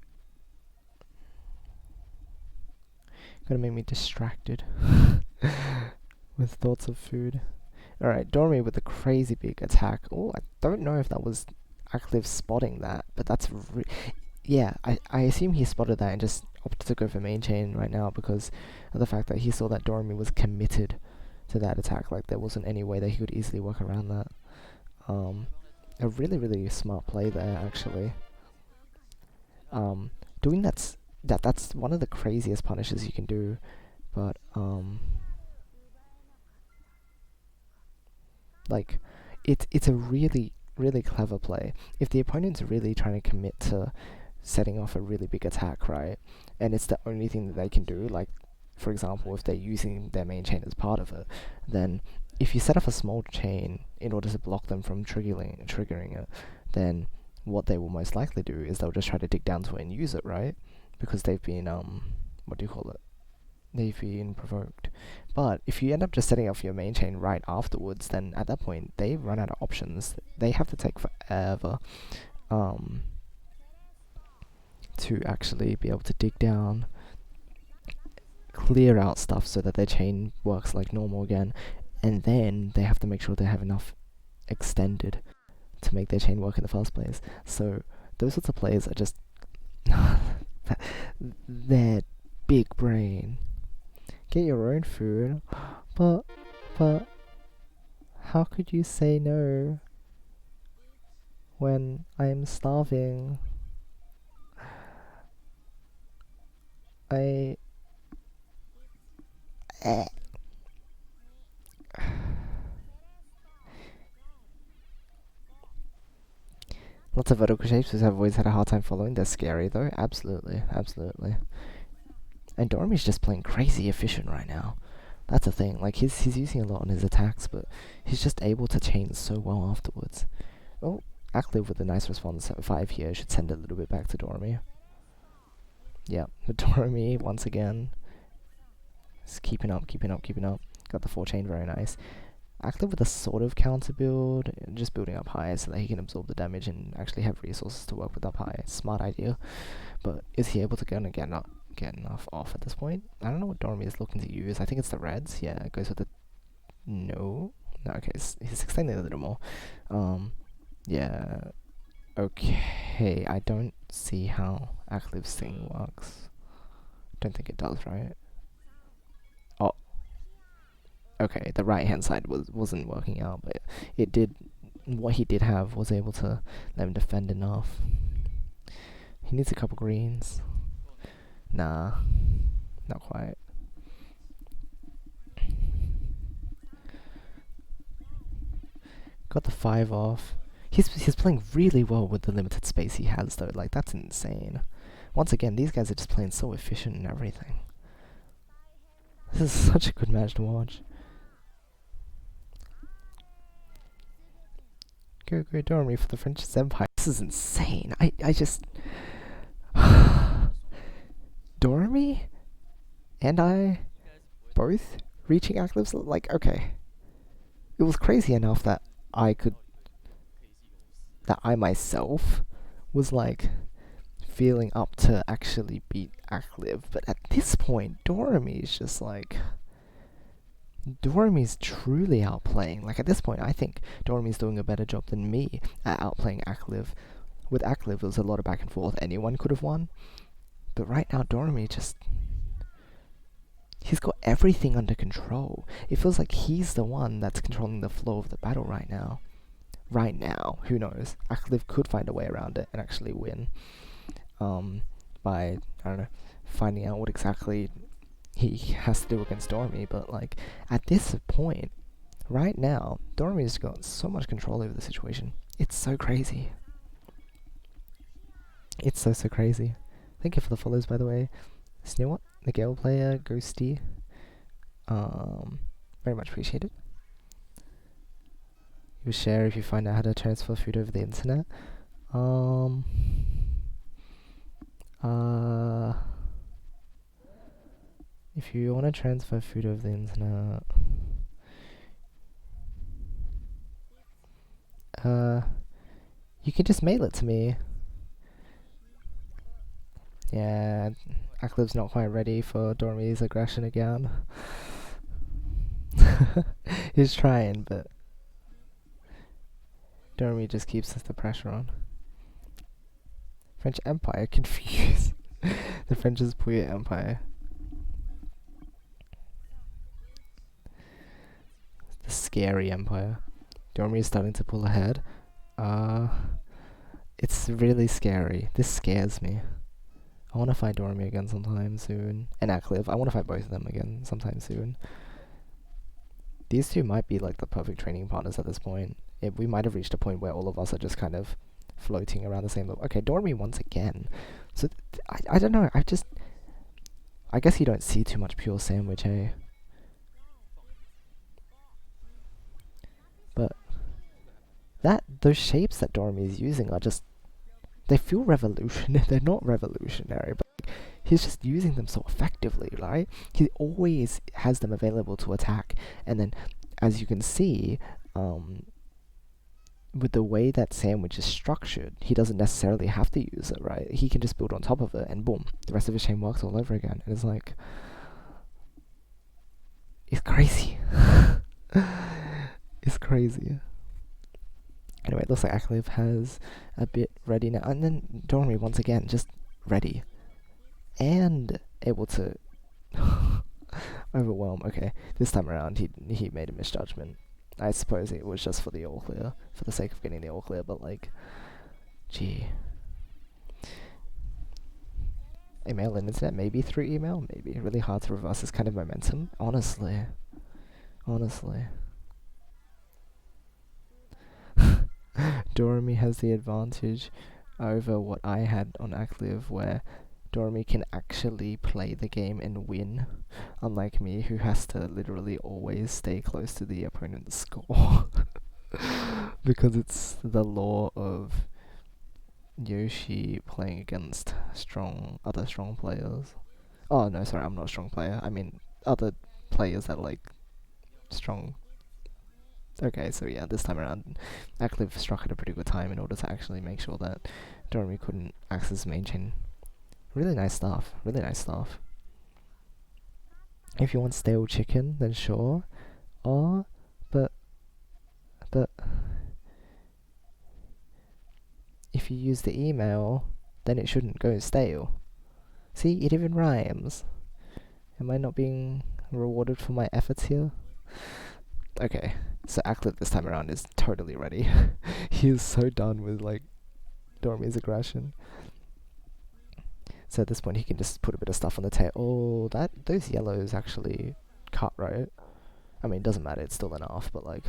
Gonna make me distracted with thoughts of food. Alright, Doremy with a crazy big attack. Oh, I don't know if that was Acliv spotting that, but that's yeah, I assume he spotted that and just opted to go for main chain right now because of the fact that he saw that Doremy was committed to that attack. Like there wasn't any way that he could easily work around that. A really smart play there actually. Doing that's one of the craziest punishes you can do, but like it's a really clever play. If the opponent's really trying to commit to setting off a really big attack, right, and it's the only thing that they can do, like for example if they're using their main chain as part of it, then if you set off a small chain in order to block them from triggering it, then what they will most likely do is they'll just try to dig down to it and use it, right? Because they've been, what do you call it? They've been provoked. But if you end up just setting off your main chain right afterwards, then at that point, they run out of options. They have to take forever to actually be able to dig down, clear out stuff so that their chain works like normal again, and then they have to make sure they have enough extended to make their chain work in the first place. So those sorts of plays are just they're big brain. Get your own food, but how could you say no when I'm starving? Lots of vertical shapes which I've always had a hard time following. They're scary though. Absolutely, absolutely. And Doremy's just playing crazy efficient right now. That's the thing. Like he's using a lot on his attacks, but he's just able to chain so well afterwards. Oh, acliv with a nice response at 5 here should send it a little bit back to Doremy. Yeah, but Doremy once again is keeping up. Got the 4 chain, very nice. Acliv with a sort of counter build, just building up high so that he can absorb the damage and actually have resources to work with up high. Smart idea. But is he able to get enough off at this point? I don't know what Doremy is looking to use. I think it's the reds. Yeah, it goes with the... No, okay, he's extending a little more. Yeah. Okay, I don't see how Acliv's thing works. Don't think it does, right? Oh. Okay, the right hand side wasn't working out, but it did... What he did have was able to let him defend enough. He needs a couple greens. Nah, not quite. Got the 5 off. He's playing really well with the limited space he has though, like that's insane. Once again, these guys are just playing so efficient and everything. This is such a good match to watch. Go Doremy for the French Empire. This is insane. I just... Doremy and I both reaching aclivs, like, okay. It was crazy enough that I myself was like feeling up to actually beat acliv, but at this point Doremy is just like... Doremy's truly outplaying. Like at this point I think Doremy's doing a better job than me at outplaying acliv. With acliv there was a lot of back and forth, anyone could have won. But right now, Doremy just... He's got everything under control. It feels like he's the one that's controlling the flow of the battle right now. Right now, who knows? Acliv could find a way around it and actually win. By, I don't know, finding out what exactly he has to do against Doremy. But like, at this point, right now, Doremy's got so much control over the situation. It's so crazy. It's so crazy. Thank you for the follows, by the way. Snewat, the Gale player, Ghosty. Very much appreciated. You share if you find out how to transfer food over the internet. If you want to transfer food over the internet, you can just mail it to me. Yeah, Acliv's not quite ready for Doremy's aggression again. He's trying, but Doremy just keeps the pressure on. French Empire, confused. The French is Puyo Empire. The scary empire. Doremy is starting to pull ahead. It's really scary. This scares me. I want to fight Doremy again sometime soon. And acliv. I want to fight both of them again sometime soon. These two might be like the perfect training partners at this point. We might have reached a point where all of us are just kind of floating around the same level. Okay, Doremy once again. So, I don't know. I guess you don't see too much pure sandwich, eh? But those shapes that Doremy is using are just... They feel revolutionary. They're not revolutionary, but he's just using them so effectively, right? He always has them available to attack. And then, as you can see, with the way that sandwich is structured, he doesn't necessarily have to use it, right? He can just build on top of it, and boom, the rest of his chain works all over again. And it's like... It's crazy. It's crazy. Anyway, it looks like acliv has a bit ready now. And then Doremy, once again, just ready. And able to overwhelm. Okay, this time around, he made a misjudgment. I suppose it was just for the all clear, for the sake of getting the all clear, but like, gee. Email and internet, maybe through email, maybe. Really hard to reverse this kind of momentum, honestly. Doremy has the advantage over what I had on acliv, where Doremy can actually play the game and win, unlike me, who has to literally always stay close to the opponent's score. Because it's the law of Yoshi playing against other strong players. Oh no, sorry, I'm not a strong player. I mean other players that like strong. Okay, so yeah, this time around, acliv struck at a pretty good time in order to actually make sure that Doremy couldn't access main chain. Really nice stuff. Really nice stuff. If you want stale chicken, then sure. Or, but if you use the email, then it shouldn't go stale. See, it even rhymes. Am I not being rewarded for my efforts here? Okay, so acliv this time around is totally ready. He is so done with like Doremy's aggression. So at this point he can just put a bit of stuff on the table. Oh, those yellows actually cut, right? I mean, it doesn't matter, it's still enough, but like,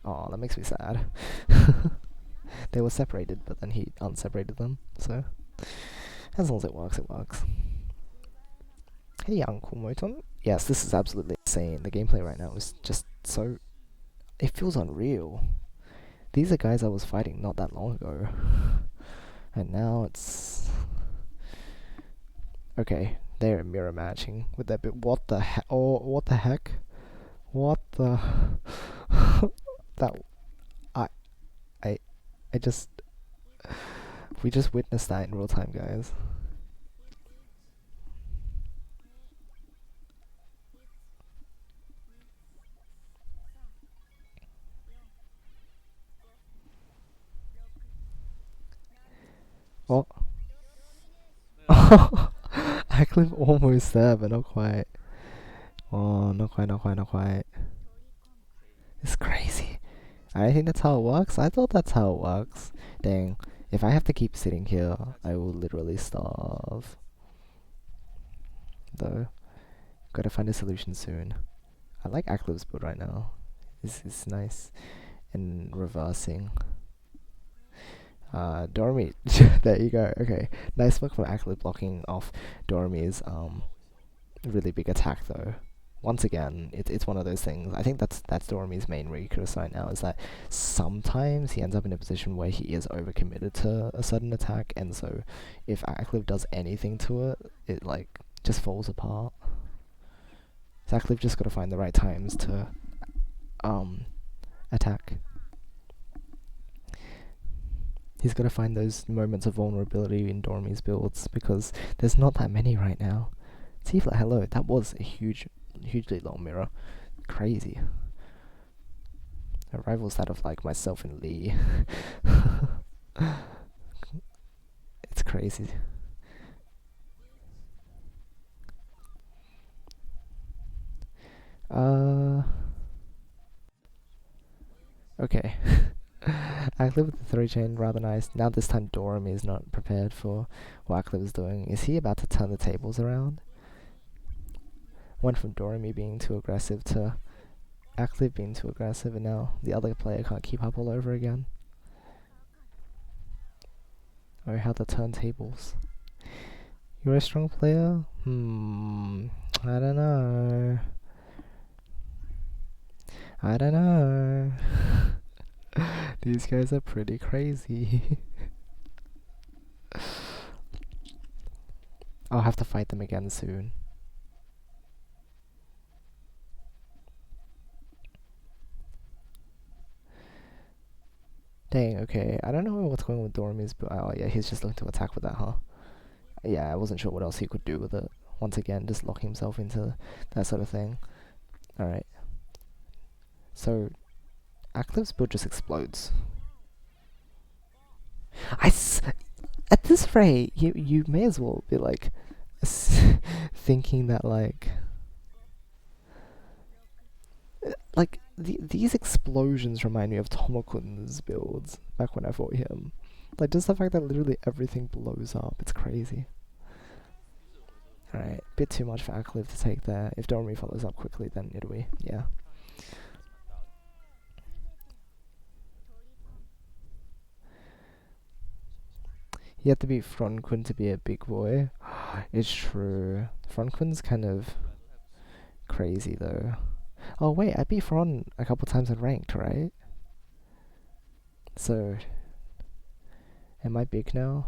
oh, that makes me sad. They were separated, but then he unseparated them, so as long as it works, it works. Hey, Uncle Moton. Yes, this is absolutely insane. The gameplay right now is just so... It feels unreal. These are guys I was fighting not that long ago. And now it's... Okay, they're mirror matching with that bit. What the heck? Oh, what the heck? What the... that... I just... We just witnessed that in real time, guys. Oh. acliv almost there, but not quite. Oh, not quite. It's crazy. I think that's how it works. I thought that's how it works. Dang. If I have to keep sitting here, I will literally starve. Though. Gotta find a solution soon. I like acliv's build right now. It's nice. And reversing. Doremy. There you go. Okay. Nice work from acliv blocking off Doremy's really big attack though. Once again, it's one of those things. I think that's Doremy's main weakness right now, is that sometimes he ends up in a position where he is overcommitted to a sudden attack, and so if acliv does anything to it, it like just falls apart. So acliv just gotta find the right times to attack. He's gotta find those moments of vulnerability in Doremy's builds, because there's not that many right now. T-Flat, hello, that was a hugely long mirror. Crazy. It rivals that of like myself and Lee. It's crazy. Okay. acliv with the 3-chain, rather nice. Now this time Doremy is not prepared for what acliv is doing. Is he about to turn the tables around? Went from Doremy being too aggressive to acliv being too aggressive, and now the other player can't keep up all over again. Oh, how the turntables. You're a strong player? I don't know. These guys are pretty crazy. I'll have to fight them again soon. Dang, okay. I don't know what's going on with Doremy's, but oh yeah, he's just looking to attack with that, huh? Yeah, I wasn't sure what else he could do with it. Once again, just lock himself into that sort of thing. Alright. So, acliv's build just explodes. At this rate, you may as well be like thinking that these explosions remind me of Tomokun's builds back when I fought him. Like, just the fact that literally everything blows up, it's crazy. Alright, bit too much for acliv to take there. If Doremy follows up quickly, then it'll be, yeah. He had to beat Frontquin to be a big boy. It's true. Frontquin's kind of crazy though. Oh wait, I beat Fron a couple times in ranked, right? So, am I big now?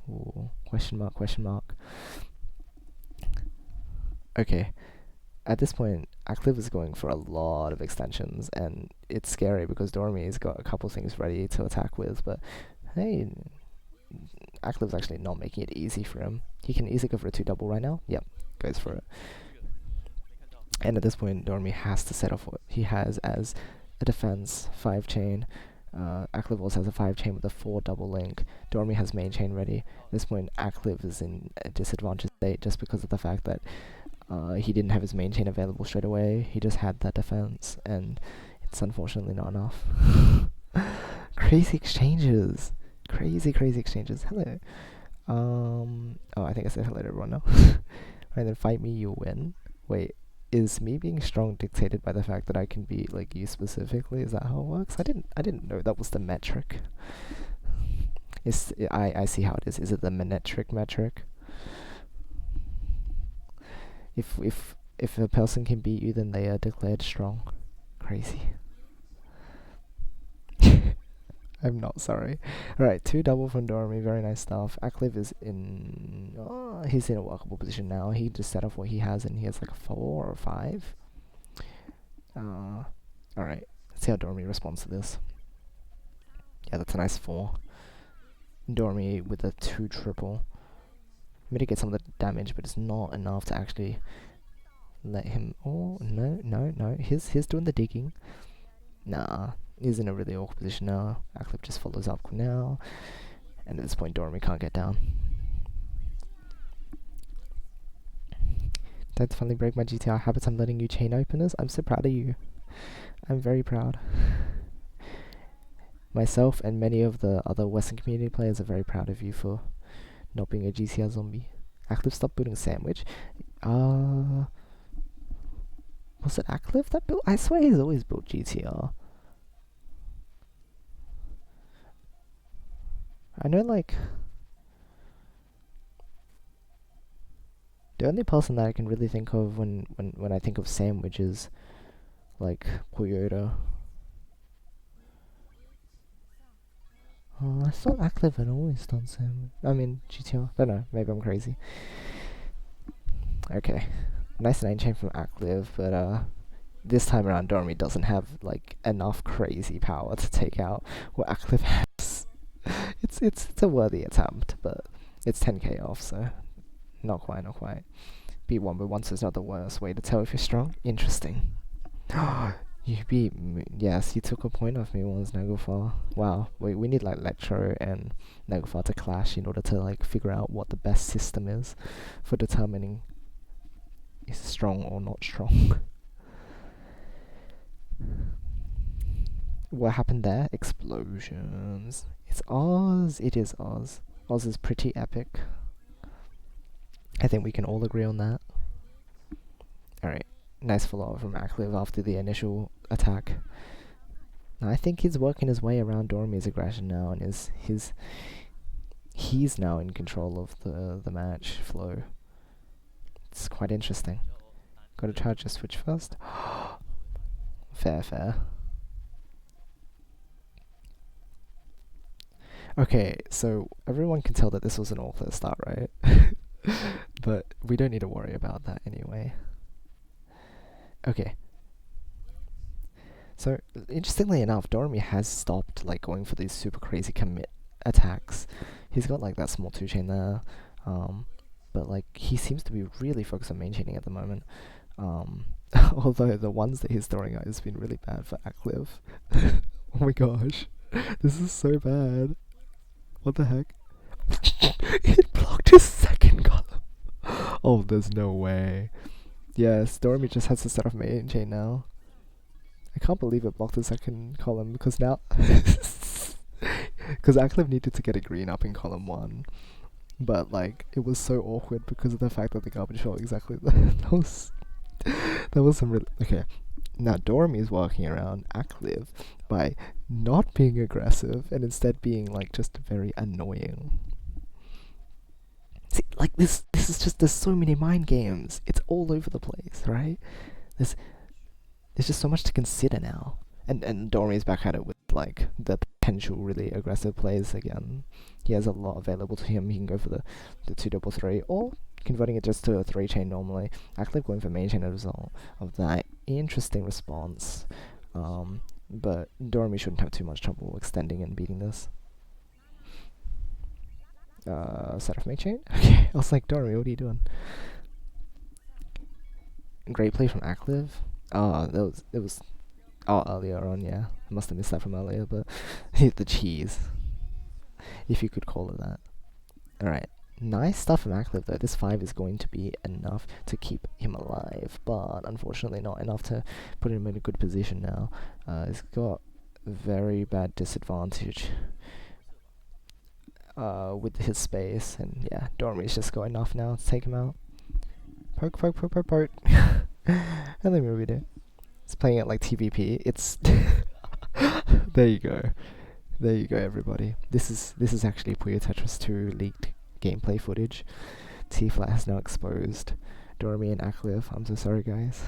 Ooh, question mark, question mark. Okay, at this point, Acliv is going for a lot of extensions, and it's scary because Doremy's got a couple things ready to attack with, but hey, Acliv's actually not making it easy for him. He can easily go for a 2 double right now. Yep, goes for it. And at this point, Doremy has to set off what he has as a defense 5 chain. Acliv also has a 5 chain with a 4 double link. Doremy has main chain ready. At this point, Acliv is in a disadvantaged state just because of the fact that he didn't have his main chain available straight away. He just had that defense, and it's unfortunately not enough. Crazy exchanges. Crazy exchanges. Hello. Oh, I think I said hello to everyone now. Alright, then fight me, you win. Wait, is me being strong dictated by the fact that I can beat like you specifically? Is that how it works? I didn't know that was the metric. I see how it is. Is it the metric? If a person can beat you, then they are declared strong. Crazy. I'm not sorry. Alright, 2 double from Doremy, very nice stuff. Acliv is in... Oh, he's in a workable position now. He just set off what he has, and he has like a 4 or 5. Alright, let's see how Doremy responds to this. Yeah, that's a nice 4. Doremy with a 2 triple. Mitigate some of the damage, but it's not enough to actually let him... Oh, no. He's doing the digging. Nah. He's in a really awkward position now. Aclip just follows up now. And at this point, Doremy can't get down. Time to finally break my GTR habits. I'm letting you chain openers. I'm so proud of you. I'm very proud. Myself and many of the other Western community players are very proud of you for not being a GTR zombie. Aclip stopped building sandwich. Was it Aclip that built? I swear he's always built GTR. I know, like, the only person that I can really think of when I think of sandwich is, like, Puyo. Oh, I thought Acliv had always done sandwich. I mean, GTR. I don't know, maybe I'm crazy. Okay. Nice name chain from Acliv, but, this time around, Doremy doesn't have, like, enough crazy power to take out what Acliv has. It's a worthy attempt, but it's 10k off, so not quite. Beat 1 by 1 is not the worst way to tell if you're strong. Interesting. You beat me. Yes, you took a point off me once, Nagofar. Wow, we need like Electro and Nagofar to clash in order to like figure out what the best system is for determining is strong or not strong. What happened there? Explosions. It's Oz. It is Oz. Oz is pretty epic. I think we can all agree on that. Alright. Nice follow-up from Acliv after the initial attack. Now, I think he's working his way around Doremy's aggression now, and he's now in control of the match flow. It's quite interesting. Gotta charge a switch first. Fair. Okay, so everyone can tell that this was an all-clear start, right? But we don't need to worry about that anyway. Okay. So, interestingly enough, Doremy has stopped like going for these super crazy commit attacks. He's got like that small 2 chain there, but like he seems to be really focused on main chaining at the moment. Although the ones that he's throwing out has been really bad for Acliv. Oh my gosh, this is so bad. What the heck? It blocked his second column. Oh, there's no way. Yes, Doremy just has to set off main chain now. I can't believe it blocked the second column because now... Because Acliv needed to get a green up in column 1. But, like, it was so awkward because of the fact that the garbage fell exactly... that was some really... Okay. Now Doremy is walking around acliv by not being aggressive and instead being like just very annoying. See, like this is just, there's so many mind games. It's all over the place, right? There's just so much to consider now. And Doremy's back at it with like the potential really aggressive plays again. He has a lot available to him. He can go for the 2-3 or converting it just to a 3-chain normally. Acliv going for main chain as a result of that. Interesting response. But Doremy shouldn't have too much trouble extending and beating this. Set of main chain? Okay, I was like, Doremy, what are you doing? Great play from acliv. Oh, it was earlier on, yeah. I must have missed that from earlier, but the cheese. If you could call it that. Alright. Nice stuff from acliv though. This 5 is going to be enough to keep him alive, but unfortunately not enough to put him in a good position now. He's got very bad disadvantage with his space, and yeah, Doremy's just got enough now to take him out. Poke, poke, poke, poke, poke. And let me read it. It's playing it like TVP. It's there you go. There you go, everybody. This is actually Puyo Tetris 2 leaked gameplay footage. ft50 has now exposed Doremy and acliv. I'm so sorry, guys.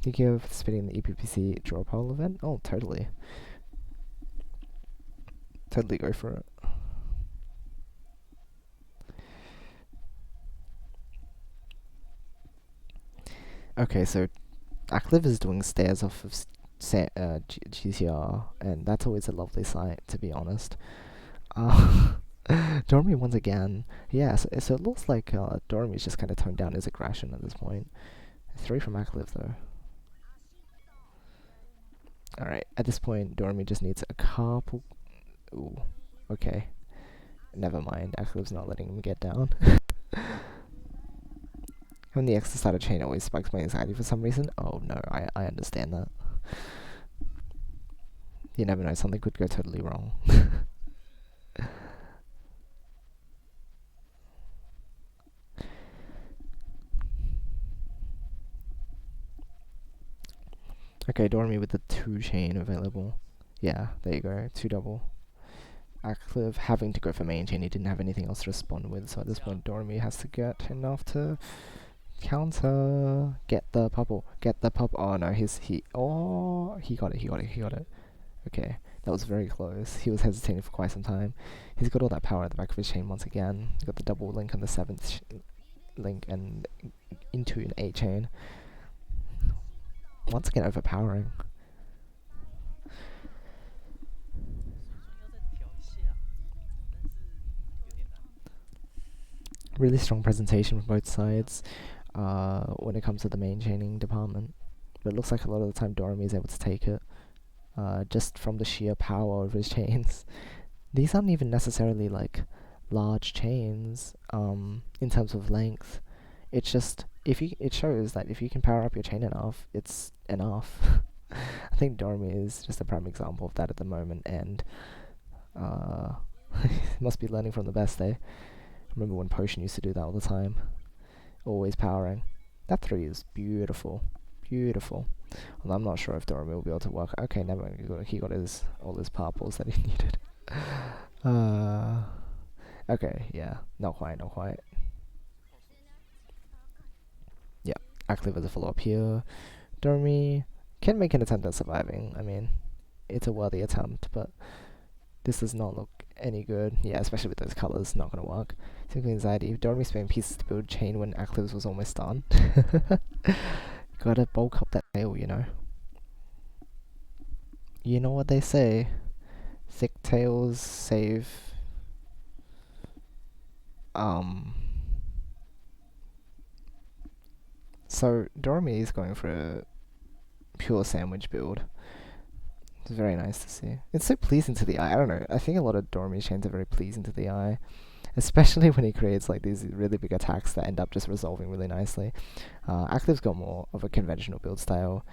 Thinking of participating in the EPPC draw poll event? Oh, totally. Totally go for it. Okay, so acliv is doing stairs off of GCR, and that's always a lovely sight, to be honest. Doremy once again, yeah, so it looks like Doremy's just kind of toned down his aggression at this point. 3 from acliv though. Alright, at this point Doremy just needs a couple... Ooh, okay. Never mind, acliv's not letting him get down. When the extra side of chain always spikes my anxiety for some reason. Oh no, I understand that. You never know, something could go totally wrong. Okay, Doremy with the 2-chain available. Yeah, there you go, 2 double. Acliv having to go for main chain, he didn't have anything else to respond with, so at this point Doremy has to get enough to counter. Get the purple, get the purple. Oh no, he got it. Okay, that was very close. He was hesitating for quite some time. He's got all that power at the back of his chain once again. Got the double link on the 7th link and into an 8 chain. Once again overpowering. Really strong presentation from both sides when it comes to the main chaining department. But it looks like a lot of the time Doremy is able to take it just from the sheer power of his chains. These aren't even necessarily like large chains in terms of length. It's just it shows that if you can power up your chain enough, it's enough. I think Doremy is just a prime example of that at the moment, and must be learning from the best, eh? Remember when Potion used to do that all the time? Always powering. That 3 is beautiful. Beautiful. Although I'm not sure if Doremy will be able to work. Okay, never mind. He got all his purples that he needed. Okay, yeah. Not quite. Yeah, acliv as a follow-up here. Doremy can make an attempt at surviving. I mean, it's a worthy attempt, but this does not look any good. Yeah, especially with those colours, not gonna work. Typical anxiety. Doremy spending pieces to build chain when acliv's was almost done. Gotta bulk up that tail, you know. You know what they say. Thick tails save... So, Doremy is going for a pure sandwich build. It's very nice to see. It's so pleasing to the eye. I don't know. I think a lot of Doremy chains are very pleasing to the eye. Especially when he creates like these really big attacks that end up just resolving really nicely. Acliv's got more of a conventional build style.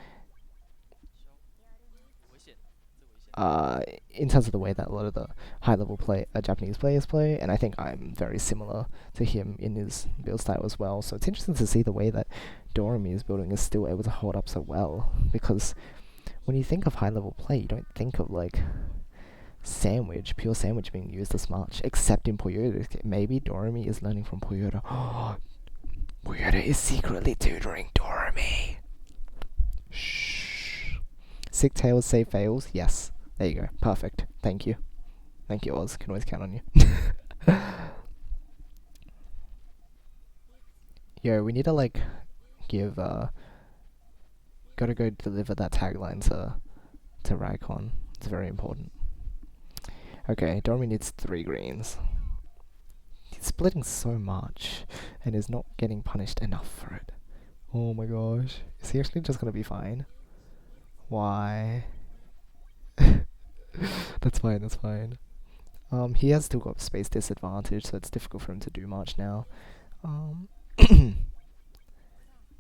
In terms of the way that a lot of the high-level Japanese players play, and I think I'm very similar to him in his build style as well. So it's interesting to see the way that Doremy is building is still able to hold up so well, because when you think of high level play, you don't think of like pure sandwich being used as much, except in Puyo. Maybe Doremy is learning from Puyo. Puyo is secretly tutoring Doremy. Shh. Sick tails save fails. Yes. There you go. Perfect. Thank you. Thank you, Oz. Can always count on you. Yo, we need to like give gotta go deliver that tagline to Raikon. It's very important. Okay, Doremy needs 3 greens. He's splitting so much and is not getting punished enough for it. Oh my gosh. Is he actually just gonna be fine? Why? That's fine, that's fine. He has still got space disadvantage, so it's difficult for him to do much now.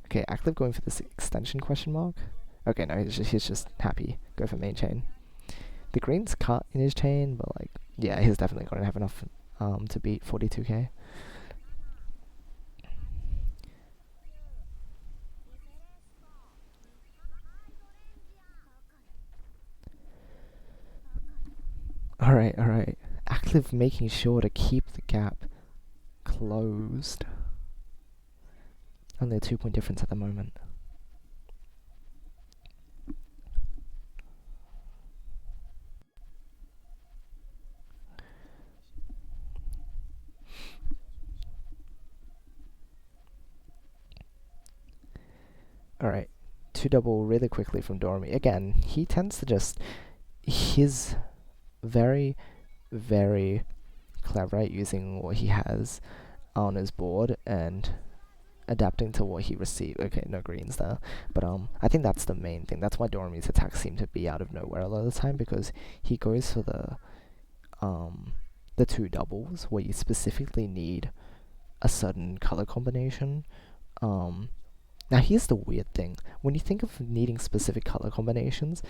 Okay, acliv going for this extension question mark? Okay, no, he's just happy. Go for main chain. The green's cut in his chain, but like, yeah, he's definitely going to have enough to beat 42k. Alright. Acliv making sure to keep the gap closed. Only a 2-point difference at the moment. Alright, 2-double really quickly from Doremy. Again, he tends to just... He's very, very clever at using what he has on his board and adapting to what he received. Okay, no greens there. But I think that's the main thing. That's why Doremy's attacks seem to be out of nowhere a lot of the time, because he goes for the 2 doubles where you specifically need a certain color combination. Now here's the weird thing. When you think of needing specific color combinations,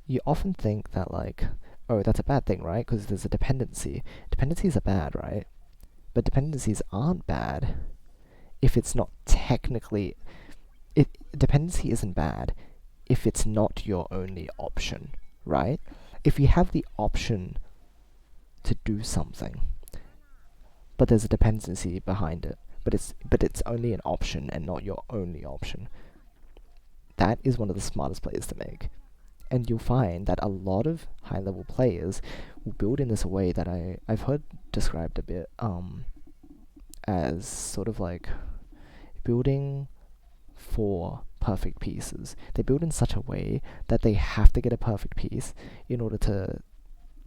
you often think that like, oh, that's a bad thing, right? Because there's a dependency. Dependencies are bad, right? But dependencies aren't bad if it's not technically... dependency isn't bad if it's not your only option, right? If you have the option to do something, but there's a dependency behind it, but it's only an option and not your only option, that is one of the smartest plays to make. And you'll find that a lot of high-level players will build in this way that I've heard described a bit as sort of like building for perfect pieces. They build in such a way that they have to get a perfect piece in order to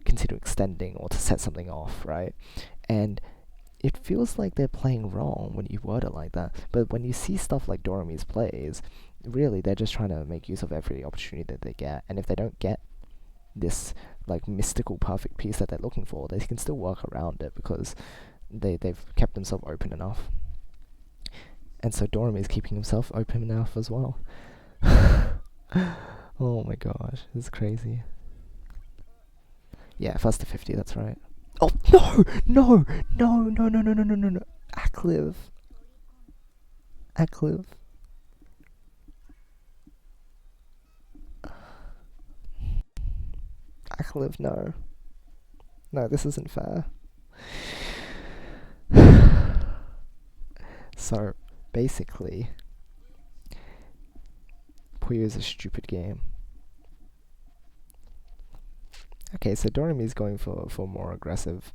continue extending or to set something off, right? And it feels like they're playing wrong when you word it like that. But when you see stuff like Doremy's plays, really they're just trying to make use of every opportunity that they get. And if they don't get this like mystical perfect piece that they're looking for, they can still work around it because they've kept themselves open enough. And so Doremy is keeping himself open enough as well. Oh my gosh, this is crazy. Yeah, ft50, that's right. Oh, no! Acliv. Acliv, no. No, this isn't fair. So, basically, Puyo is a stupid game. Okay, so Doremy's going for more aggressive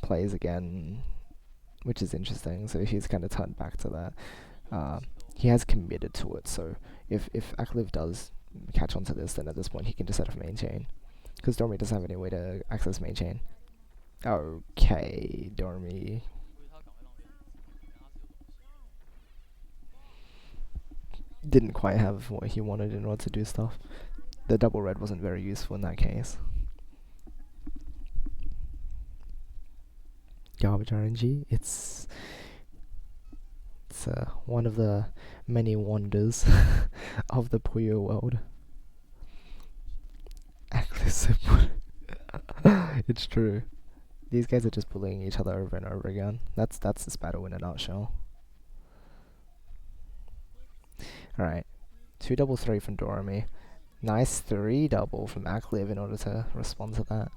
plays again, which is interesting. So he's kind of turned back to that. He has committed to it, so if acliv does catch on to this, then at this point he can just set off main chain, because Doremy doesn't have any way to access main chain. Okay, Doremy. Didn't quite have what he wanted in order to do stuff. The double red wasn't very useful in that case. Garbage RNG. It's one of the many wonders of the Puyo world. It's true. These guys are just bullying each other over and over again. That's this battle in a nutshell. Alright, 2-3 from Doremy. Nice 3-double from acliv in order to respond to that.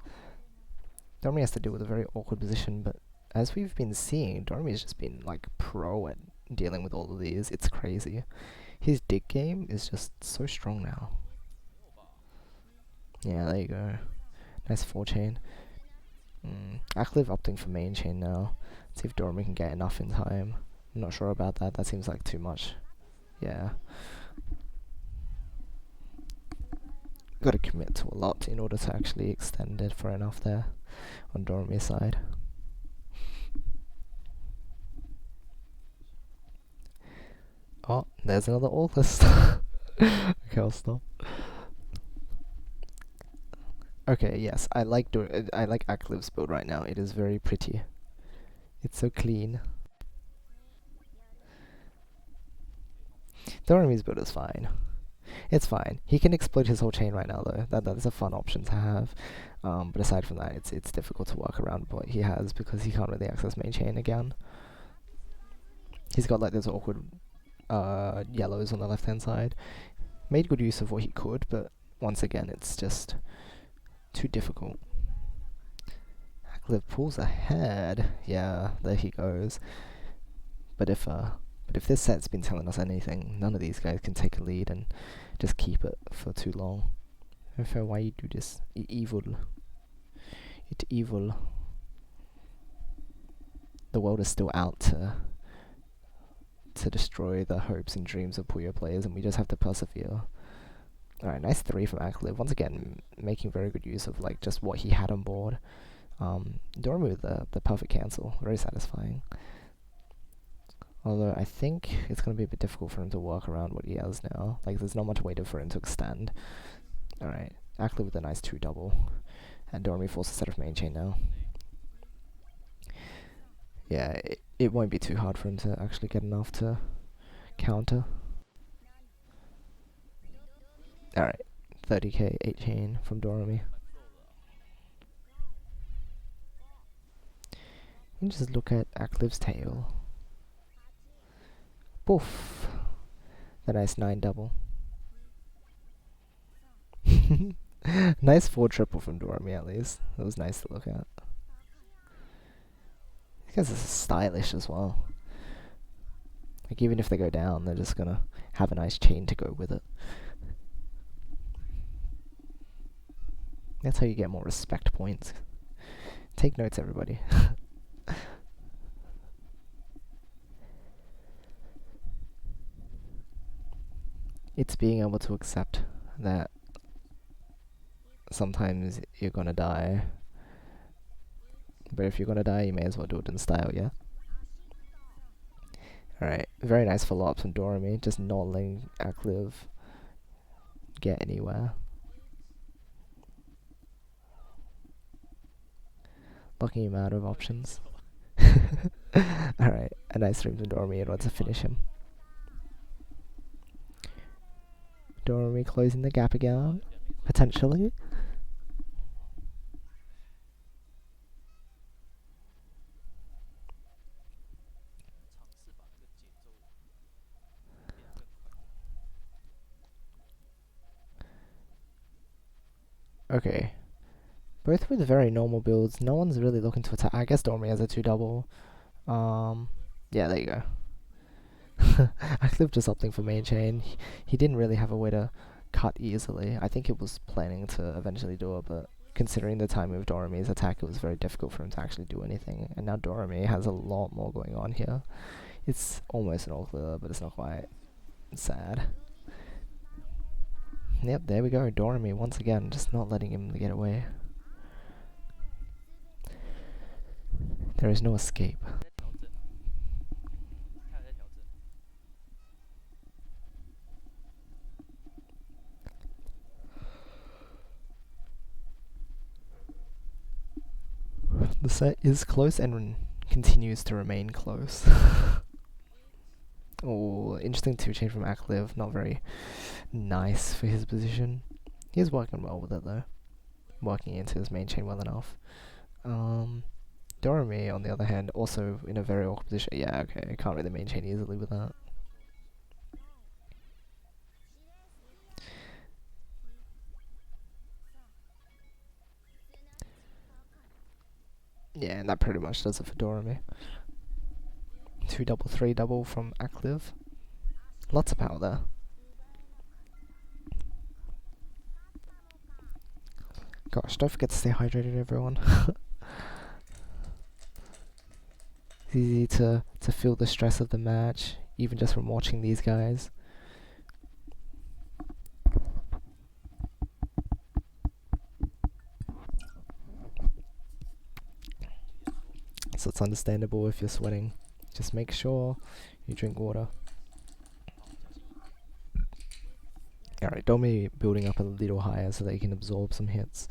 Doremy has to deal with a very awkward position, but as we've been seeing, Doremy's just been like pro at dealing with all of these. It's crazy. His dig game is just so strong now. Yeah, there you go. Nice 4-chain. acliv opting for main chain now. See if Doremy can get enough in time. I'm not sure about that. That seems like too much. Yeah. Got to commit to a lot in order to actually extend it for enough there on Doremy's side. Oh, there's another alt list. Okay, I'll stop. Okay, yes, I like acliv's build right now. It is very pretty. It's so clean. Doremy's build is fine. It's fine. He can exploit his whole chain right now, though. That's a fun option to have. But aside from that, it's difficult to work around what he has because he can't really access main chain again. He's got like those awkward yellows on the left-hand side. Made good use of what he could, but once again, it's just too difficult. acliv pulls ahead. Yeah, there he goes. But if this set's been telling us anything, none of these guys can take a lead and just keep it for too long. I don't know why you do this. Evil. It's evil. The world is still out to destroy the hopes and dreams of Puyo players, and we just have to persevere. Alright, nice 3 from acliv. Once again, making very good use of like just what he had on board. Doremy with the perfect cancel. Very satisfying. Although I think it's going to be a bit difficult for him to work around what he has now. Like, there's not much way for him to extend. Alright, acliv with a nice 2-double. And Doremy forces a set of main chain now. Yeah, it won't be too hard for him to actually get enough to counter. Alright, 30k 8-chain from Doremy. You can just look at acliv's tail. Poof! The nice 9-double. Nice 4-triple from Doremy at least. That was nice to look at. These guys are stylish as well. Like even if they go down, they're just gonna have a nice chain to go with it. That's how you get more respect points. Take notes, everybody. It's being able to accept that sometimes you're gonna die. But if you're gonna die, you may as well do it in style, yeah? Alright, very nice follow-ups from Doremy, just not letting acliv get anywhere. Locking him out of options. Alright, a nice stream from Doremy in order to finish him. Doremy closing the gap again, potentially. Okay. Both with very normal builds. No one's really looking to attack. I guess Doremy has a 2-double. Yeah, there you go. acliv just opting for main chain. He didn't really have a way to cut easily. I think it was planning to eventually do it, but considering the timing of Doremy's attack, it was very difficult for him to actually do anything. And now Doremy has a lot more going on here. It's almost an all clear, but it's not quite. It's sad. Yep, there we go. Doremy once again, just not letting him get away. There is no escape. The set is close and continues to remain close. Oh, interesting 2-chain from acliv. Not very nice for his position. He's working well with it though. Working into his main chain well enough. Doremy, on the other hand, also in a very awkward position. Yeah, okay, can't really main chain easily with that. Yeah, and that pretty much does it for Doremy. 2 double, 3 double from acliv. Lots of power there. Gosh, don't forget to stay hydrated, everyone. It's easy to feel the stress of the match, even just from watching these guys. So it's understandable if you're sweating. Just make sure you drink water. Alright, Doremy building up a little higher so that he can absorb some hits.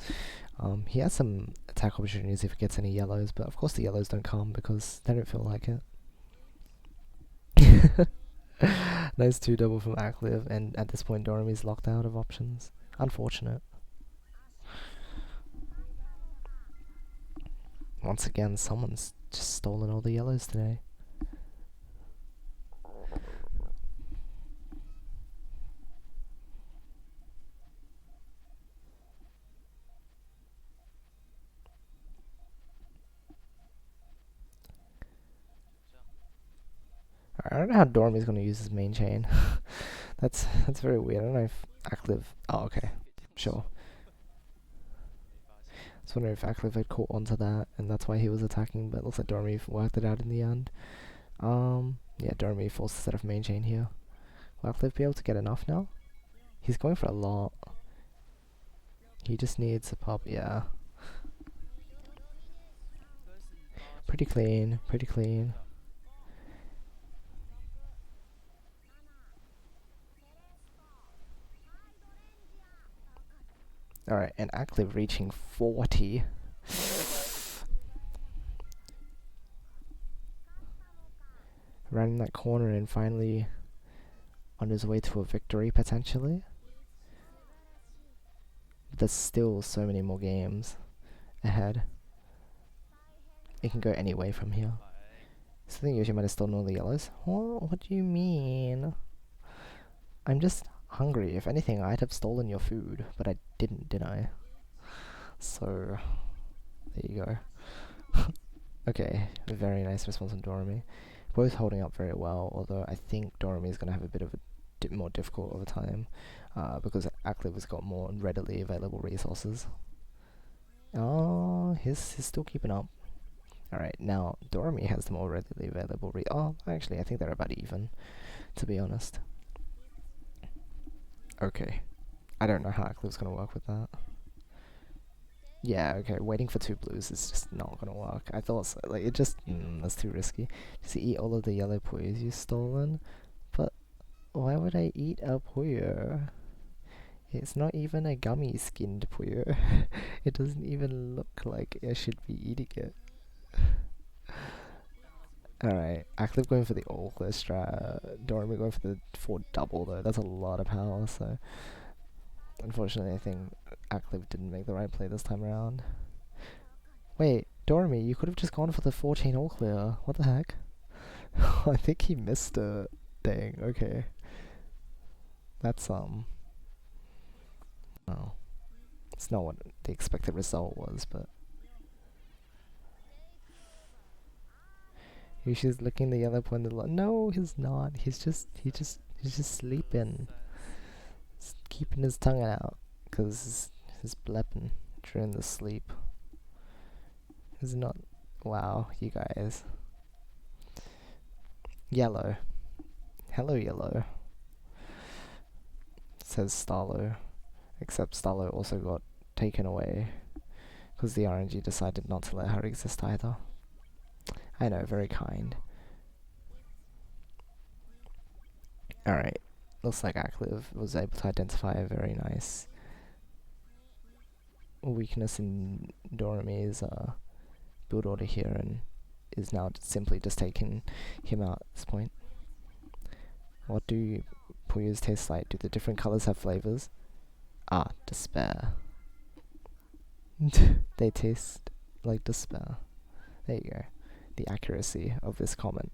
He has some attack opportunities if he gets any yellows, but of course the yellows don't come because they don't feel like it. Nice 2 double from acliv, and at this point Doremy's locked out of options. Unfortunate. Once again, someone's just stolen all the yellows today. I don't know how Doremy's gonna use his main chain. That's very weird. I don't know if acliv. Oh, okay, sure. I was wondering if acliv had caught onto that, and that's why he was attacking. But it looks like Doremy worked it out in the end. Yeah, Doremy forced a set of main chain here. Will acliv be able to get enough now? He's going for a lot. He just needs a pop. Yeah. Pretty clean. Pretty clean. Alright, and acliv reaching 40. Running that corner and finally on his way to a victory, potentially. There's still so many more games ahead. It can go any way from here. So I think Yoshi might have stolen all the yellows. What do you mean? I'm just hungry. If anything, I'd have stolen your food, but I didn't I? So, there you go. Okay, a very nice response from Doremy. Both holding up very well, although I think Doremy is going to have a bit of a more difficult of a time, because acliv has got more readily available resources. Oh, he's still keeping up. Alright, now Doremy has the more readily available oh, actually, I think they're about even, to be honest. Okay. I don't know how acliv's gonna work with that. Yeah, okay, waiting for 2 blues is just not gonna work. I thought so, like, it just, that's too risky. Just eat all of the yellow Puyos you've stolen, but why would I eat a Puyo? It's not even a gummy skinned Puyo. It doesn't even look like I should be eating it. Alright, acliv going for the all clear strat, Doremy going for the 4 double though, that's a lot of power, so unfortunately I think acliv didn't make the right play this time around. Wait, Doremy, you could have just gone for the 14 all clear, what the heck? I think he missed it. Dang, okay. That's oh. It's not what the expected result was, but Yoshi's licking the yellow point. No, he's not. He's just sleeping. He's keeping his tongue out, cause he's blepping during the sleep. He's not. Wow, you guys. Yellow. Hello, yellow. Says Starlo, except Starlo also got taken away, cause the RNG decided not to let her exist either. I know, very kind. Alright, looks like acliv was able to identify a very nice weakness in Doremy's build order here, and is now simply just taking him out at this point. What do Puyos taste like? Do the different colours have flavours? Ah, despair. They taste like despair. There you go. The accuracy of this comment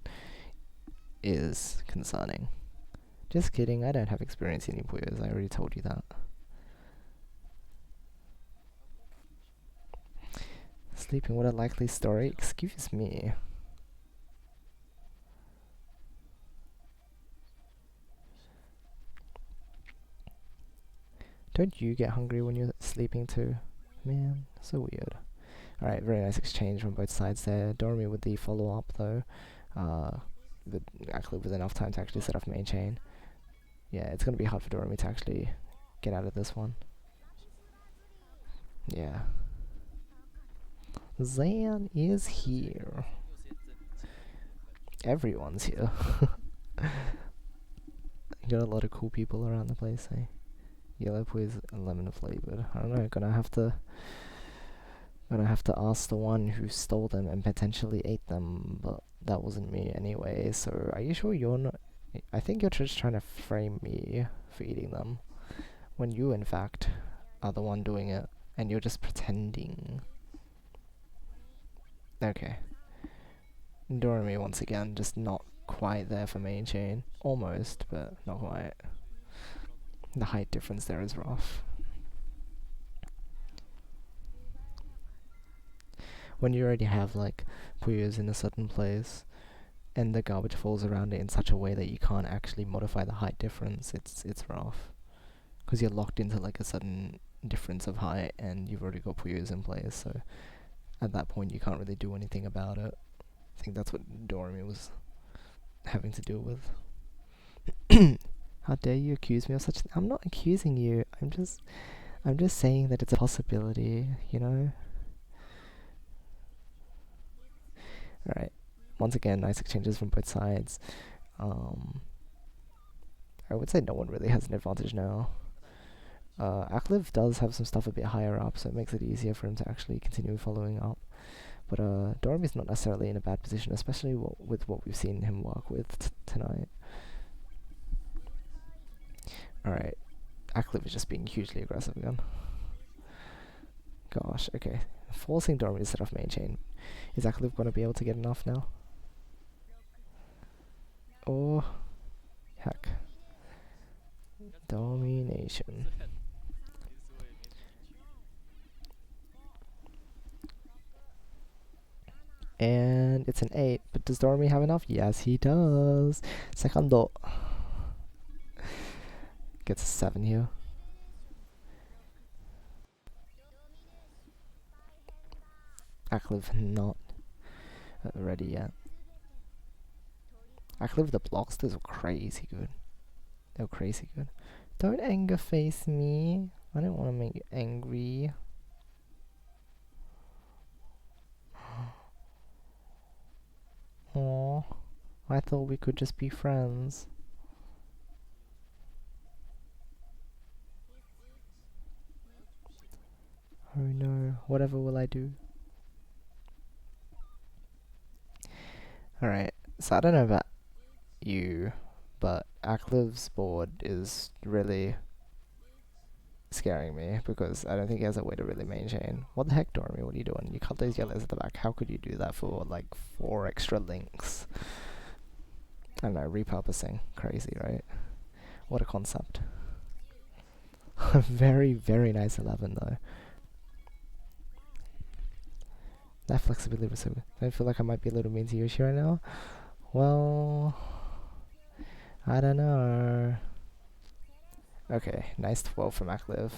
is concerning. Just kidding, I don't have experience eating Puyos, I already told you that. sleeping, what a likely story. Excuse me. Don't you get hungry when you're sleeping too? Man, so weird. Alright, very nice exchange from both sides there. Doremy with the follow-up though. Actually with enough time to actually set off main chain. Yeah, it's gonna be hard for Doremy to actually get out of this one. Yeah. Zan is here. Everyone's here. Got a lot of cool people around the place, eh? Yellow Puyo's lemon flavored. I don't know, gonna have to ask the one who stole them and potentially ate them, but that wasn't me anyway, so are you sure you're not? I think you're just trying to frame me for eating them, when you in fact are the one doing it, and you're just pretending. Okay. Doremy once again, just not quite there for main chain. Almost, but not quite. The height difference there is rough. When you already have like Puyos in a certain place and the garbage falls around it in such a way that you can't actually modify the height difference, it's rough. Because you're locked into like a sudden difference of height and you've already got Puyos in place, so at that point you can't really do anything about it. I think that's what Doremy was having to deal with. How dare you accuse me of such I'm not accusing you, I'm just saying that it's a possibility, you know? Alright, once again, nice exchanges from both sides. I would say no one really has an advantage now. Acliv does have some stuff a bit higher up, so it makes it easier for him to actually continue following up. But Doremy's not necessarily in a bad position, especially with what we've seen him work with tonight. Alright, Acliv is just being hugely aggressive again. Gosh, okay. Forcing Doremy to set off main chain. Is Acliv going to be able to get enough now? Or... heck. Domination. And it's an 8, but does Doremy have enough? Yes, he does. Secondo. Gets a 7 here. Acliv not ready yet. Acliv the blocks, those were crazy good. They were crazy good. Don't anger face me. I don't want to make you angry. Aww. I thought we could just be friends. Oh no, whatever will I do? Alright, so I don't know about you, but Acliv's board is really scaring me because I don't think he has a way to really main chain. What the heck, Doremy? What are you doing? You cut those yellows at the back. How could you do that for like 4 extra links? I don't know, repurposing. Crazy, right? What a concept. Very, very nice 11 though. That flexibility was so good. I feel like I might be a little mean to Yoshi right now. Well, I don't know. Okay, nice 12 from Acliv.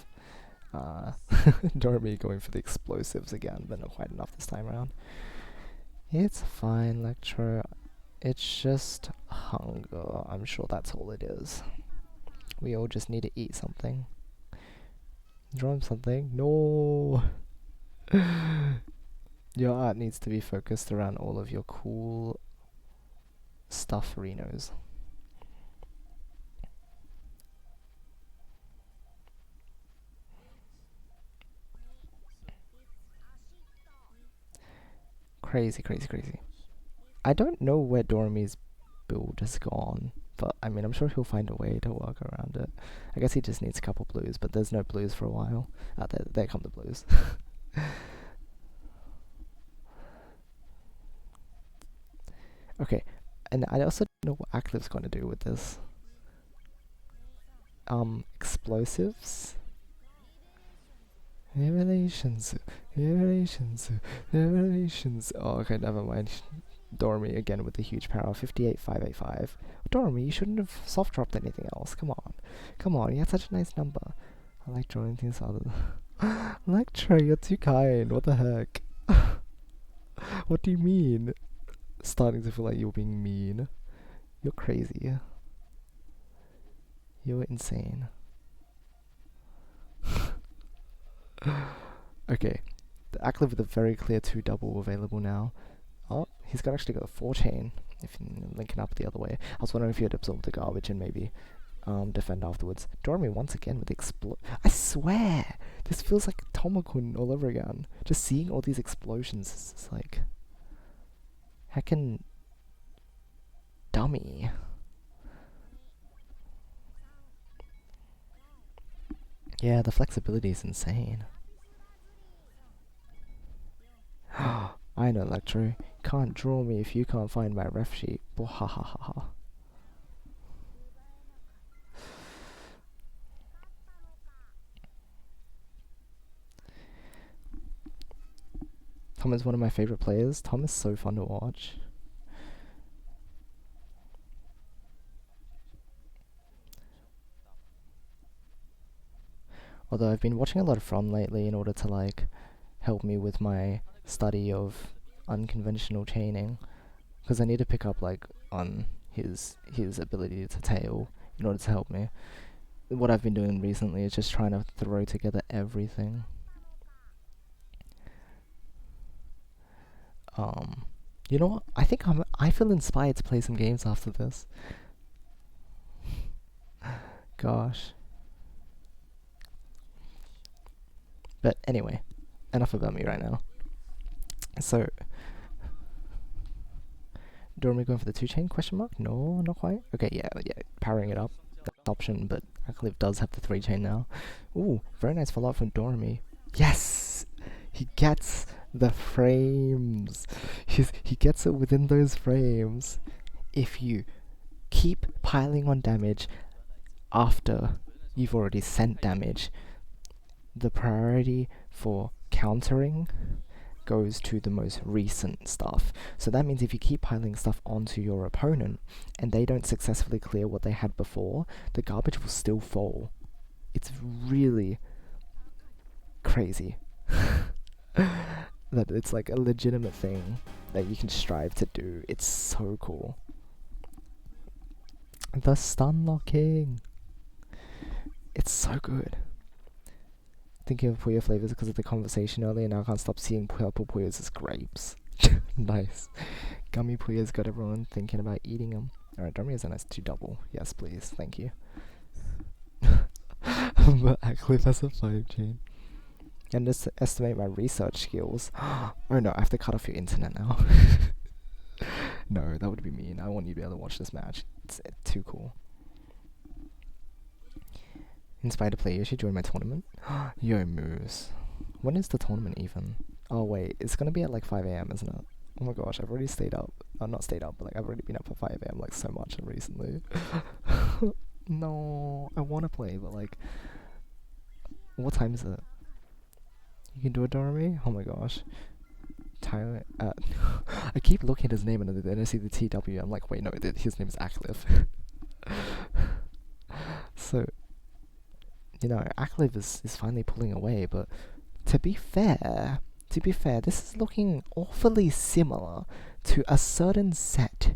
Doremy going for the explosives again, but not quite enough this time around. It's fine, Lecturer. It's just hunger. I'm sure that's all it is. We all just need to eat something. Draw him something. No! Your art needs to be focused around all of your cool stuff, Renos. Crazy, crazy, crazy. I don't know where Doremy's build has gone, but I mean, I'm sure he'll find a way to work around it. I guess he just needs a couple blues, but there's no blues for a while. There come the blues. Okay, and I also don't know what Acliv's going to do with this. Explosives? Revelations, revelations, revelations. Oh, okay, never mind. Doremy again with the huge power, 58,585. Doremy, you shouldn't have soft dropped anything else. Come on. Come on, you had such a nice number. I like drawing things other. Lecture, you're too kind. What the heck? What do you mean? Starting to feel like you're being mean. You're crazy. You're insane. Okay, the acliv with a very clear 2 double available now. Oh, he's actually got a 4 chain, if you're linking up the other way. I was wondering if he had absorbed the garbage and maybe defend afterwards. Doremy once again with I swear! This feels like Tomakun all over again. Just seeing all these explosions is like... heckin' dummy. Yeah, the flexibility is insane. I know, Lecture. Can't draw me if you can't find my ref sheet. Ha ha ha ha. Tom is one of my favorite players. Tom is so fun to watch. Although I've been watching a lot of From lately in order to like help me with my study of unconventional chaining, because I need to pick up like on his ability to tail in order to help me. What I've been doing recently is just trying to throw together everything. You know what? I think I feel inspired to play some games after this. Gosh. But anyway, enough about me right now. So, Doremy going for the 2 chain? Question mark? No, not quite. Okay, yeah, powering it up. That's an option, but acliv does have the 3 chain now. Ooh, very nice follow up from Doremy. Yes, he gets the frames. He gets it within those frames. If you keep piling on damage after you've already sent damage, the priority for countering goes to the most recent stuff. So that means if you keep piling stuff onto your opponent and they don't successfully clear what they had before, the garbage will still fall. It's really crazy. That it's like a legitimate thing that you can strive to do. It's so cool. The stun locking. It's so good. Thinking of Puyo flavors because of the conversation earlier, now I can't stop seeing purple Puyos as grapes. Nice. Gummy Puyos got everyone thinking about eating them. Alright, Doremy has a nice 2 double. Yes, please. Thank you. But acliv has a 5 chain. And just to estimate my research skills. Oh no, I have to cut off your internet now. No, that would be mean. I want you to be able to watch this match. It's too cool. Inspired to play Yoshi during my tournament? Yo, Moose. When is the tournament even? Oh wait, it's gonna be at like 5 AM, isn't it? Oh my gosh, I've already stayed up. Not stayed up, but like I've already been up at 5 AM like so much recently. No, I wanna play, but like... What time is it? You can do it, Doremy? Oh my gosh. Tyler, I keep looking at his name and then I see the TW. I'm like, wait, no, his name is acliv. So, you know, acliv is finally pulling away, but to be fair, this is looking awfully similar to a certain set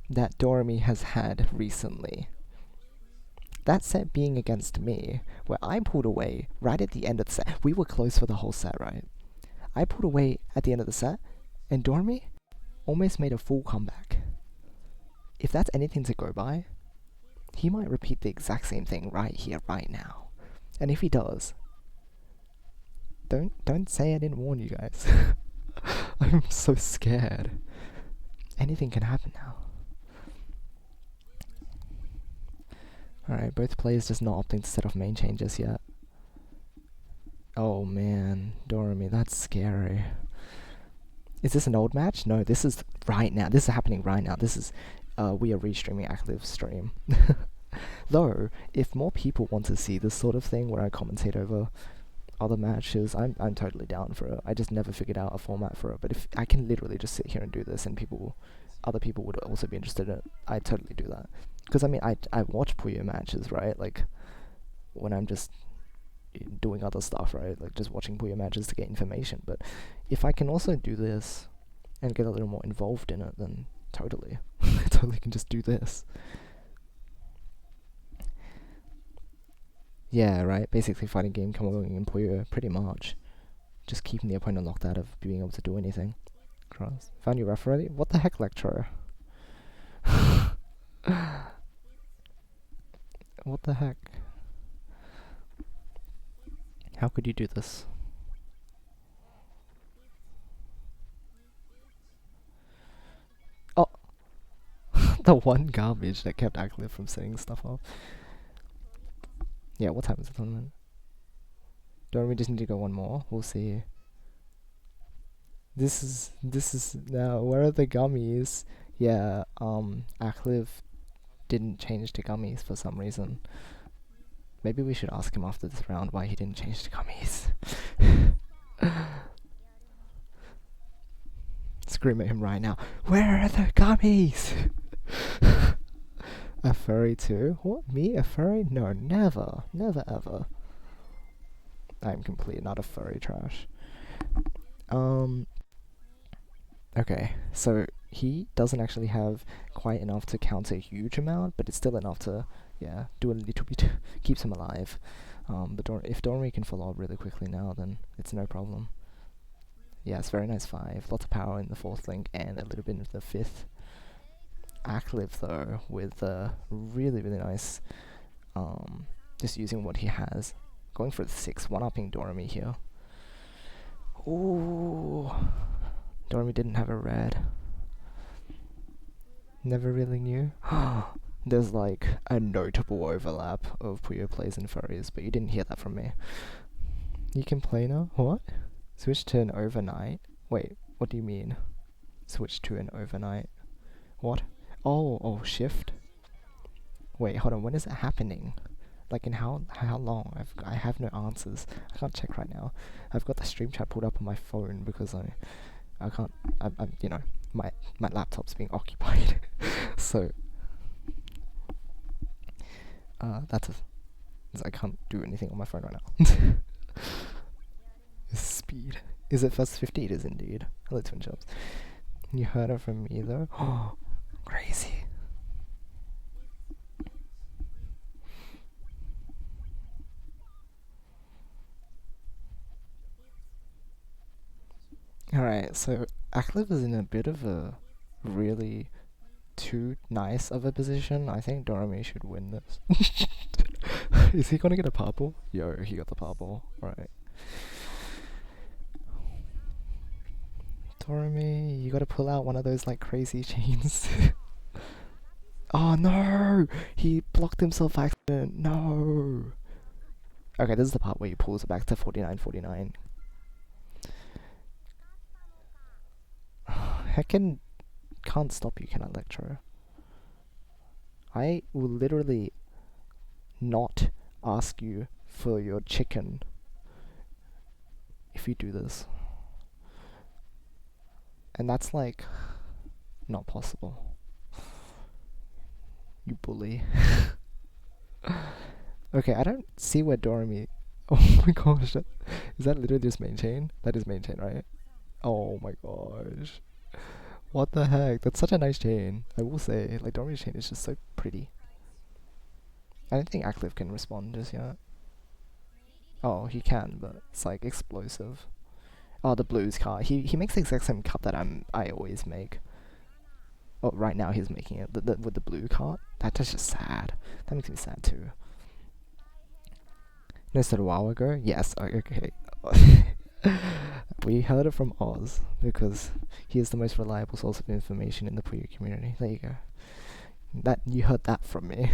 that Doremy has had recently. That set being against me, where I pulled away right at the end of the set. We were close for the whole set, right? I pulled away at the end of the set, and Doremy almost made a full comeback. If that's anything to go by, he might repeat the exact same thing right here, right now. And if he does, don't say I didn't warn you guys. I'm so scared. Anything can happen now. Alright, both players just not opting to set off main chain just yet. Oh man, Doremy, that's scary. Is this an old match? No, this is right now. This is happening right now. This is, we are restreaming acliv stream. Though, if more people want to see this sort of thing where I commentate over other matches, I'm totally down for it. I just never figured out a format for it. But if I can literally just sit here and do this, and other people would also be interested in it, I'd totally do that. Because I mean, I watch Puyo matches, right? Like when I'm just doing other stuff, right? Like just watching Puyo matches to get information. But if I can also do this and get a little more involved in it, then totally, I totally can just do this. Yeah, right. Basically, fighting game comboing in Puyo, pretty much. Just keeping the opponent locked out of being able to do anything. Cross. Found your ref already? What the heck, lecturer? What the heck? How could you do this? Oh! The one garbage that kept Acliv from setting stuff up. Yeah, what time is the tournament? Don't we just need to go one more? We'll see. This is now, where are the gummies? Yeah, Acliv didn't change to gummies for some reason. Maybe we should ask him after this round why he didn't change to gummies. Scream at him right now. Where are the gummies? A furry too? What? Me? A furry? No, never. Never ever. I'm completely not a furry trash. Okay, so he doesn't actually have quite enough to counter a huge amount, but it's still enough to, yeah, do a little bit, keeps him alive. But if Doremy can follow up really quickly now, then it's no problem. Yeah, it's very nice 5. Lots of power in the 4th link and a little bit into the 5th. Acliv though, with really, really nice, just using what he has. Going for the 6, 1-upping Doremy here. Ooh. Doremy didn't have a red. Never really knew. There's like a notable overlap of Puyo plays and furries, but you didn't hear that from me. You can play now? What? Switch to an overnight? Wait, what do you mean? Switch to an overnight? What? Oh, shift? Wait, hold on, when is it happening? Like in how long? I have no answers. I can't check right now. I've got the stream chat pulled up on my phone because I'm you know, my laptop's being occupied. So I can't do anything on my phone right now. Speed. Is it ft50? It is indeed. Hello, Twin Jobs. You heard it from me though? Oh, crazy. Alright, so Acliv is in a bit of a really too nice of a position. I think Doremy should win this. Is he gonna get a purple? Yo, he got the purple. Right. Doremy, you gotta pull out one of those like crazy chains. Oh no! He blocked himself by accident. No! Okay, this is the part where he pulls it back to 49-49. Heckin' can't stop you, can I, lecturer? I will literally not ask you for your chicken if you do this. And that's like not possible. You bully. Okay, I don't see where Doremy... Oh my gosh, is that literally just main chain? That is main chain, right? Oh my gosh. What the heck? That's such a nice chain. I will say, like, Doremy's chain is just so pretty. I don't think Acliv can respond just yet. Oh, he can, but it's like explosive. Oh, the blues card. He makes the exact same cut that I always make. Oh, right now he's making it with the blue card. That's just sad. That makes me sad too. Noticed it a while ago? Yes, okay. We heard it from Oz, because he is the most reliable source of information in the Puyo community. There you go. You heard that from me.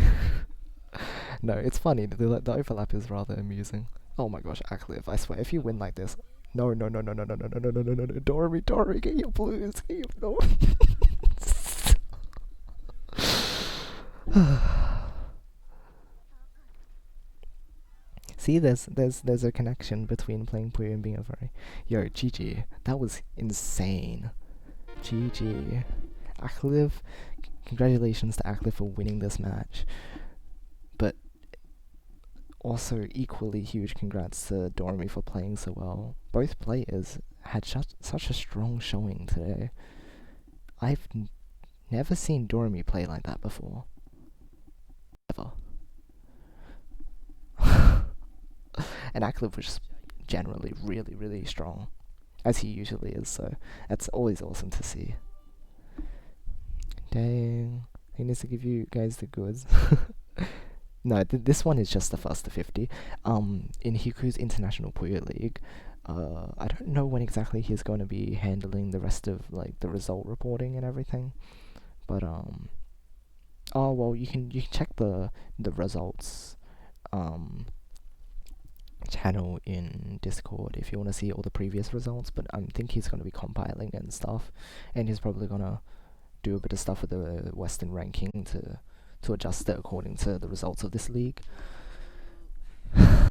No, it's funny, the overlap is rather amusing. Oh my gosh, Acliv, I swear, if you win like this... No, Doremy, get your blues, get your... No. See, there's a connection between playing Puyo and being a furry. Yo, GG. That was insane. GG. Acliv, congratulations to Acliv for winning this match. But also equally huge congrats to Doremy for playing so well. Both players had such a strong showing today. I've never seen Doremy play like that before. Ever. And Acliv was just generally really, really strong, as he usually is, so that's always awesome to see. Dang, he needs to give you guys the goods. No, this one is just the ft50. In Hiku's International Puyo League, I don't know when exactly he's going to be handling the rest of like the result reporting and everything, but oh well, you can check the results channel in Discord if you want to see all the previous results. But I think he's going to be compiling and stuff, and he's probably gonna do a bit of stuff with the Western ranking to adjust it according to the results of this league.